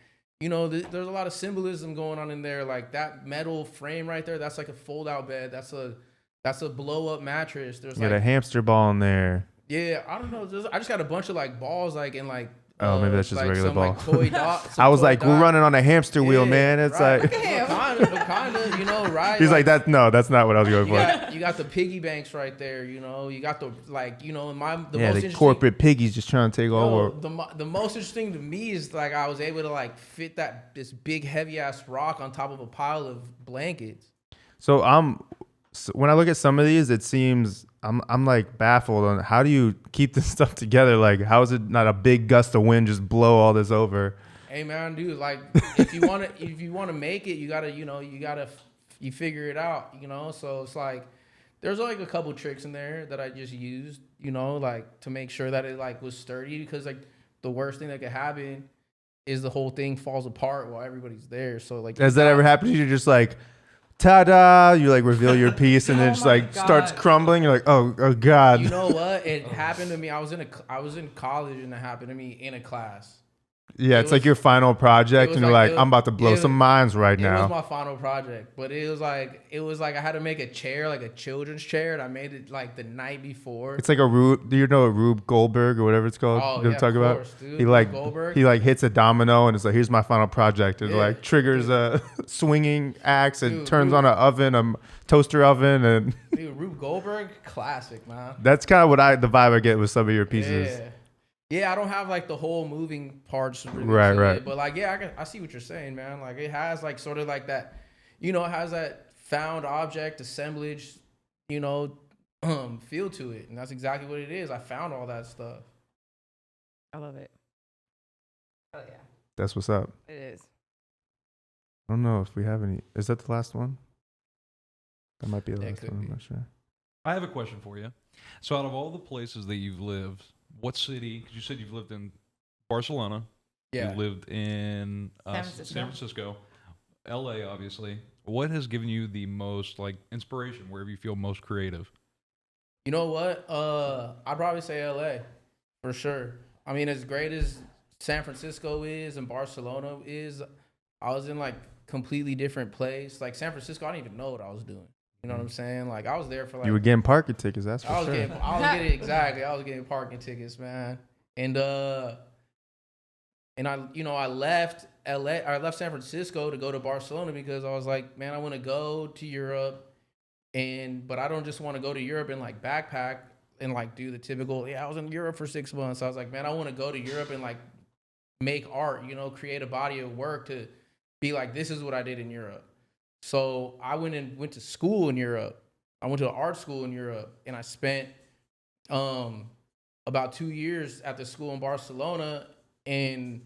you know, there's a lot of symbolism going on in there. Like that metal frame right there, that's like a fold-out bed. That's a blow-up mattress. There's Got like a hamster ball in there. yeah, I don't know. I just got a bunch of like balls, like in like. Oh, maybe that's just a like regular some, ball. Like, toy dot, I was like, we're running on a hamster wheel, Yeah, man. It's right. like kind of, you know, right? he's like that. No, that's not what I was going for. You got the piggy banks right there, you know. You got the like, you know, the most The interesting corporate piggies just trying to take Yo, over. the most interesting to me is like I was able to like fit this big heavy ass rock on top of a pile of blankets. So when I look at some of these, it seems I'm like baffled on how do you keep this stuff together? Like, how is it not a big gust of wind just blow all this over? Hey man, dude, like if you want to make it, you figure it out, you know. So it's like there's like a couple tricks in there that I just used, you know, like to make sure that it like was sturdy, because like the worst thing that could happen is the whole thing falls apart while everybody's there. So like, Has that ever happened to you? Just like ta-da, you like reveal your piece, and then it just like starts crumbling. You're like, oh God. You know what? It happened to me. I was in college, and it happened to me in a class. Yeah, it's like your final project, and you're like, I'm about to blow some minds right now. It was my final project, but it was like I had to make a chair, like a children's chair, and I made it like the night before. It's like a Rube. Do you know a Rube Goldberg or whatever it's called? Oh, you yeah, talk of about? course, dude. He like hits a domino, and it's like, here's my final project. It like triggers a swinging axe and turns on an oven, a toaster oven, and dude, Rube Goldberg, classic, man. That's kind of the vibe I get with some of your pieces. Yeah, I don't have like the whole moving parts really right. But like, yeah, I see what you're saying, man. Like it has like sort of like that, you know, it has that found object assemblage, you know, feel to it. And that's exactly what it is. I found all that stuff. I love it. Oh yeah. That's what's up. It is. I don't know if we have any. Is that the last one? That might be the last one. Be. I'm not sure. I have a question for you. So out of all the places that you've lived, what city? Because you said you've lived in Barcelona. Yeah. You lived in San Francisco, LA, obviously. What has given you the most like inspiration? Wherever you feel most creative? You know what? I'd probably say LA for sure. I mean, as great as San Francisco is and Barcelona is, I was in like completely different place. Like San Francisco, I didn't even know what I was doing. You know what I'm saying? Like I was there for like. You were getting parking tickets, that's for sure. I was getting parking tickets, man. And I left LA. I left San Francisco to go to Barcelona because I was like, man, I want to go to Europe, but I don't just want to go to Europe and like backpack and like do the typical. Yeah, I was in Europe for 6 months. I was like, man, I want to go to Europe and like make art. You know, create a body of work to be like, this is what I did in Europe. So I went to school in Europe. I went to an art school in Europe, and I spent about 2 years at the school in Barcelona, and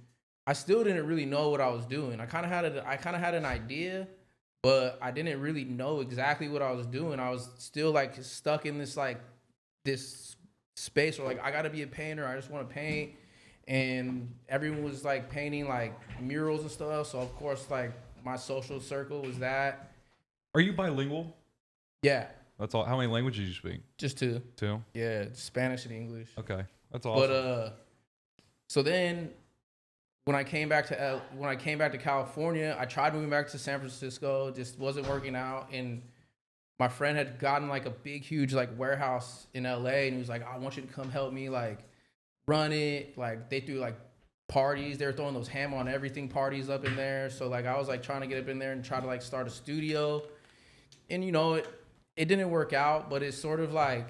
I still didn't really know what I was doing. I kind of had an idea, but I didn't really know exactly what I was doing. I was still like stuck in this space where like I got to be a painter. I just want to paint, and everyone was like painting like murals and stuff. So of course like my social circle was that. Are you bilingual? Yeah. That's all. How many languages do you speak? Just two. Two? Yeah, Spanish and English. Okay, that's awesome. But so then when I came back to California, I tried moving back to San Francisco, just wasn't working out. And my friend had gotten like a big, huge like warehouse in LA, and he was like, I want you to come help me like run it. Like they threw like parties. They were throwing those ham on everything parties up in there. So like I was like trying to get up in there and try to like start a studio. And you know, it didn't work out, but it's sort of like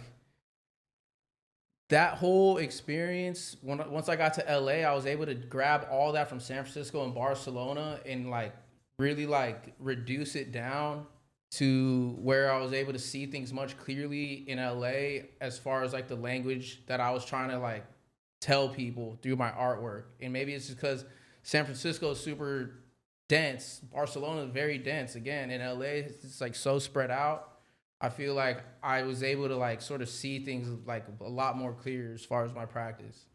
that whole experience. Once I got to LA, I was able to grab all that from San Francisco and Barcelona and like really like reduce it down to where I was able to see things much clearly in LA as far as like the language that I was trying to like tell people through my artwork. And maybe it's just because San Francisco is super dense. Barcelona is very dense again. In LA, it's like so spread out. I feel like I was able to like sort of see things like a lot more clear as far as my practice.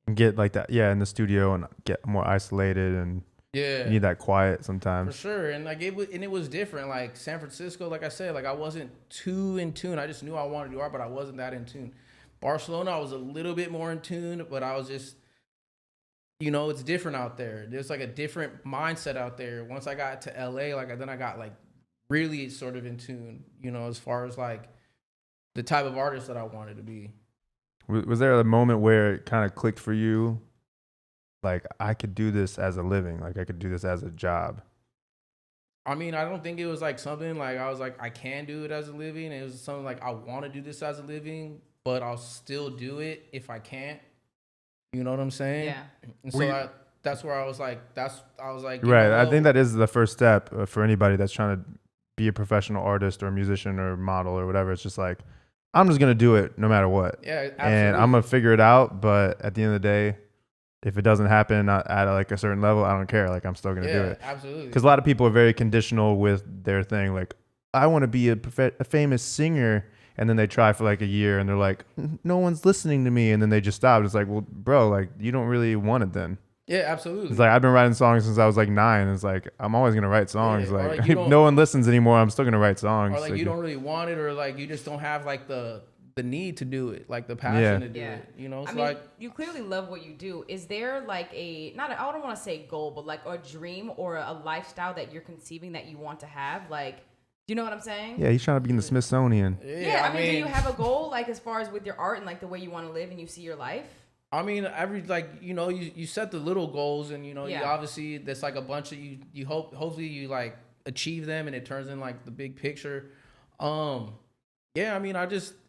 And get like that, in the studio and get more isolated, and you need that quiet sometimes. For sure. And like it was different. Like San Francisco, like I said, like I wasn't too in tune. I just knew I wanted to do art, but I wasn't that in tune. Barcelona, I was a little bit more in tune, but I was just, you know, it's different out there. There's like a different mindset out there. Once I got to LA, then I got like really sort of in tune, you know, as far as like the type of artist that I wanted to be. Was there a moment where it kind of clicked for you? Like, I could do this as a living. Like, I could do this as a job. I mean, I don't think it was like something like I was like, I can do it as a living. It was something like I want to do this as a living, but I'll still do it if I can't. You know what I'm saying? Yeah. And so that's where I was like, right. I think that is the first step for anybody that's trying to be a professional artist or musician or model or whatever. It's just like, I'm just going to do it no matter what. Yeah, absolutely. And I'm going to figure it out. But at the end of the day, if it doesn't happen at like a certain level, I don't care. Like, I'm still going to do it. Absolutely. Because a lot of people are very conditional with their thing. Like, I want to be a famous singer. And then they try for like a year and they're like, no one's listening to me. And then they just stop. It's like, well, bro, like, you don't really want it then. Yeah, absolutely. It's like I've been writing songs since I was like 9. It's like I'm always gonna write songs. Yeah, like like if no one listens anymore, I'm still gonna write songs. Or like you don't really want it, or like you just don't have like the need to do it, like the passion Yeah. to do it. You know, I so mean, like you clearly love what you do. Is there like I don't want to say goal, but like a dream or a lifestyle that you're conceiving that you want to have? Like, do you know what I'm saying? Yeah, he's trying to be in the Smithsonian. Yeah, I mean, do you have a goal like as far as with your art and like the way you want to live and you see your life? I mean, you set the little goals, and you obviously there's like a bunch of you hopefully you like achieve them, and it turns in like the big picture. Yeah, I mean,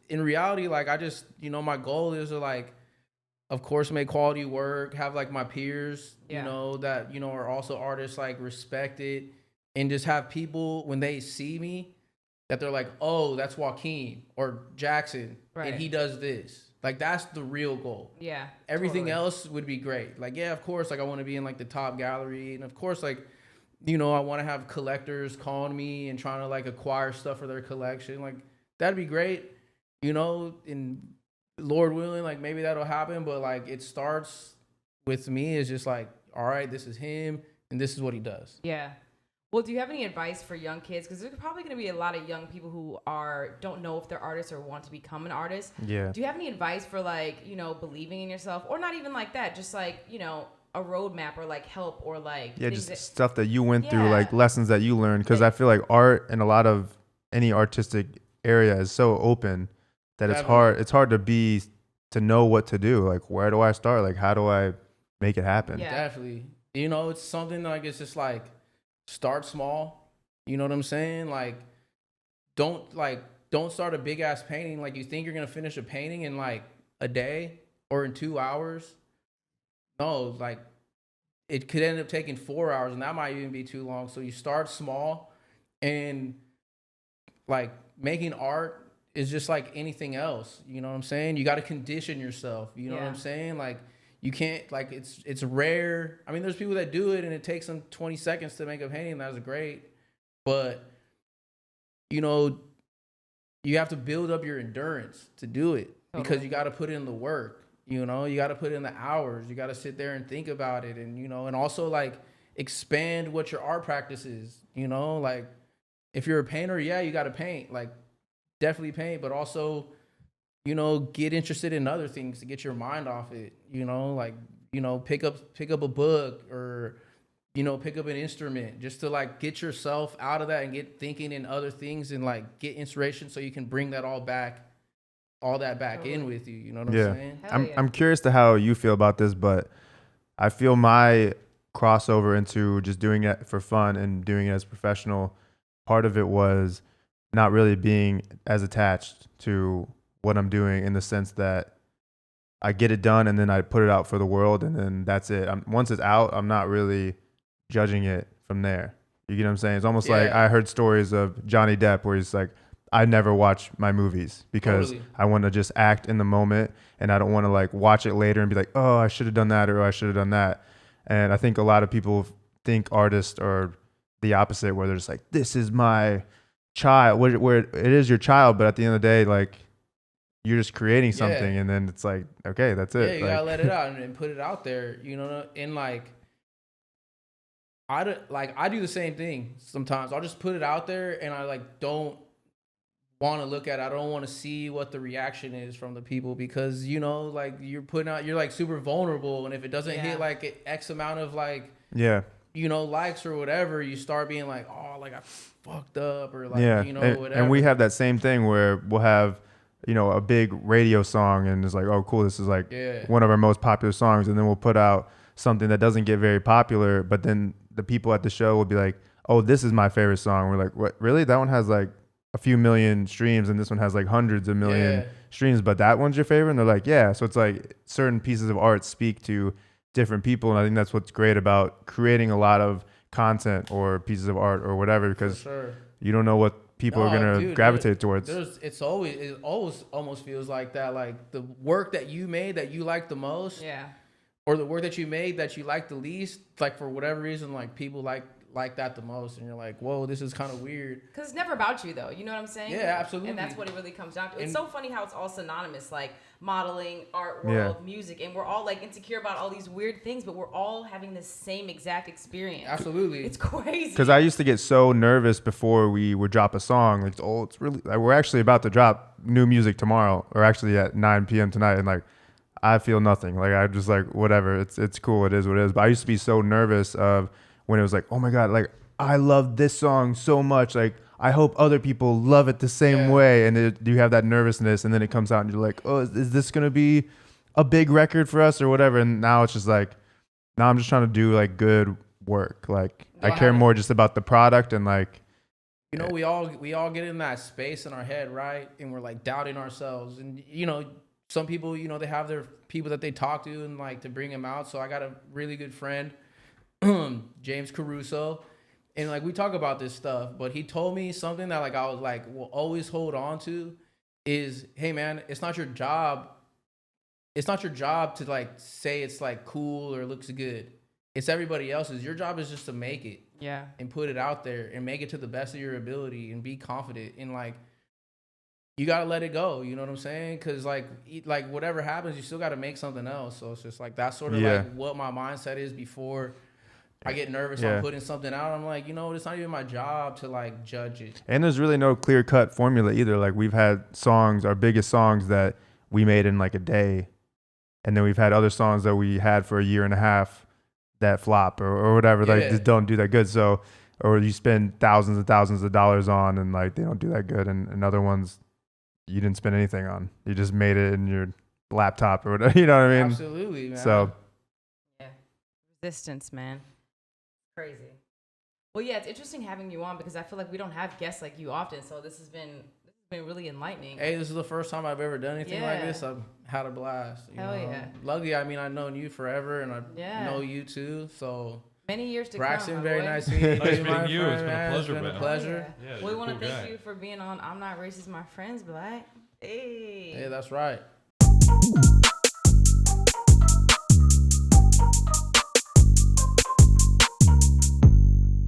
in reality, like my goal is to like, of course, make quality work, have like my peers, that are also artists, like respect it, and just have people when they see me that they're like, oh, that's Joachim or Jackson, and he does this. Like, that's the real goal. Yeah. Everything else would be great. Like, yeah, of course, like I want to be in like the top gallery, and of course, like, I want to have collectors calling me and trying to like acquire stuff for their collection. Like, that'd be great. And Lord willing, like maybe that'll happen. But like it starts with me. It's just like, all right, this is him and this is what he does. Yeah. Well, do you have any advice for young kids? Because there's probably going to be a lot of young people who don't know if they're artists or want to become an artist. Yeah. Do you have any advice for like, believing in yourself, or not even like that, just like, a roadmap or like help or like stuff that you went through, like lessons that you learned? Because I feel like art and a lot of any artistic area is so open that it's hard to know what to do. Like, where do I start? Like, how do I make it happen? Yeah. Definitely. It's something like, it's just like, start small. You know what I'm saying? Like, don't start a big ass painting. Like, you think you're going to finish a painting in like a day or in 2 hours. No, like it could end up taking 4 hours, and that might even be too long. So you start small, and like making art is just like anything else. You know what I'm saying? You got to condition yourself. You know what I'm saying? Like, you can't, like, it's rare. I mean, there's people that do it and it takes them 20 seconds to make a painting. That's great. But, you have to build up your endurance to do it, because you got to put in the work. You got to put in the hours. You got to sit there and think about it, and, and also like expand what your art practice is. Like, if you're a painter, yeah, you got to paint, like definitely paint, but also, get interested in other things to get your mind off it. Like, pick up a book, or, pick up an instrument, just to like get yourself out of that and get thinking in other things, and like get inspiration so you can bring that all back in with you. You know what I'm saying? I'm curious to how you feel about this, but I feel my crossover into just doing it for fun and doing it as professional, part of it was not really being as attached to what I'm doing, in the sense that I get it done and then I put it out for the world, and then that's it. Once it's out, I'm not really judging it from there. You get what I'm saying? It's almost like I heard stories of Johnny Depp where he's like, I never watch my movies because I want to just act in the moment, and I don't want to like watch it later and be like, oh, I should have done that, or I should have done that. And I think a lot of people think artists are the opposite, where they're just like, this is my child, where it is your child, but at the end of the day, like, you're just creating something, and then it's like, okay, that's it. Yeah, you gotta let it out and put it out there, and like, I do the same thing sometimes. I'll just put it out there, and I like don't want to look at it. I don't want to see what the reaction is from the people, because like, you're like super vulnerable, and if it doesn't hit like X amount of like likes or whatever, you start being like, oh, like I fucked up, or like whatever. And we have that same thing where we'll have a big radio song, and it's like, oh cool, this is like one of our most popular songs, and then we'll put out something that doesn't get very popular, but then the people at the show will be like, oh, this is my favorite song. We're like, what, really? That one has like a few million streams, and this one has like hundreds of million streams, but that one's your favorite? And they're like, yeah. So it's like certain pieces of art speak to different people, and I think that's what's great about creating a lot of content or pieces of art or whatever, because you don't know what people are gonna gravitate towards. It always almost feels like that, like the work that you made that you like the most, or the work that you made that you like the least, like for whatever reason, like people like like that the most, and you're like, whoa, this is kind of weird. Because it's never about you, though. You know what I'm saying? Yeah, absolutely. And that's what it really comes down to. It's so funny how it's all synonymous, like modeling, art world, music, and we're all like insecure about all these weird things, but we're all having the same exact experience. Absolutely. It's crazy. Because I used to get so nervous before we would drop a song. Like, it's really, like, we're actually about to drop new music tomorrow, or actually at 9 p.m. tonight, and like, I feel nothing. Like, I just like, whatever. It's cool. It is what it is. But I used to be so nervous of when it was like, oh my God, like, I love this song so much. Like, I hope other people love it the same way. And you have that nervousness, and then it comes out and you're like, oh, is this going to be a big record for us or whatever? And now it's just like, now I'm just trying to do like good work. Like, I care more just about the product and like, you know, we all get in that space in our head, right? And we're like doubting ourselves. And, you know, some people, you know, they have their people that they talk to and like to bring them out. So I got a really good friend, James Caruso, and like we talk about this stuff, but he told me something that like I was like, will always hold on to is, hey man, it's not your job to like say it's like cool or looks good. It's everybody else's. Your job is just to make it. Yeah. And put it out there and make it to the best of your ability and be confident and like you gotta let it go. You know what I'm saying? Because like whatever happens, you still gotta make something else. So it's just like that's sort of like what my mindset is before I get nervous on putting something out. I'm like, you know, it's not even my job to like judge it. And there's really no clear cut formula either. Like we've had songs, our biggest songs that we made in like a day, and then we've had other songs that we had for a year and a half that flop or whatever, like just don't do that good. So, or you spend thousands and thousands of dollars on and like they don't do that good, and other ones you didn't spend anything on. You just made it in your laptop or whatever. You know what I mean? Absolutely, man. So, yeah, resistance, man, crazy. Well, yeah, it's interesting having you on because I feel like we don't have guests like you often. So this has been really enlightening. Hey, this is the first time I've ever done anything like this. I've had a blast. Hell yeah. Luckily, I mean, I've known you forever, and I know you too. So many years to Braxton, come. very nice meeting you. Nice meeting you. It's been a pleasure, man. It's been a pleasure. Yeah, we want to thank you for being on I'm Not Racist, My Friends Black. Hey. Hey, that's right.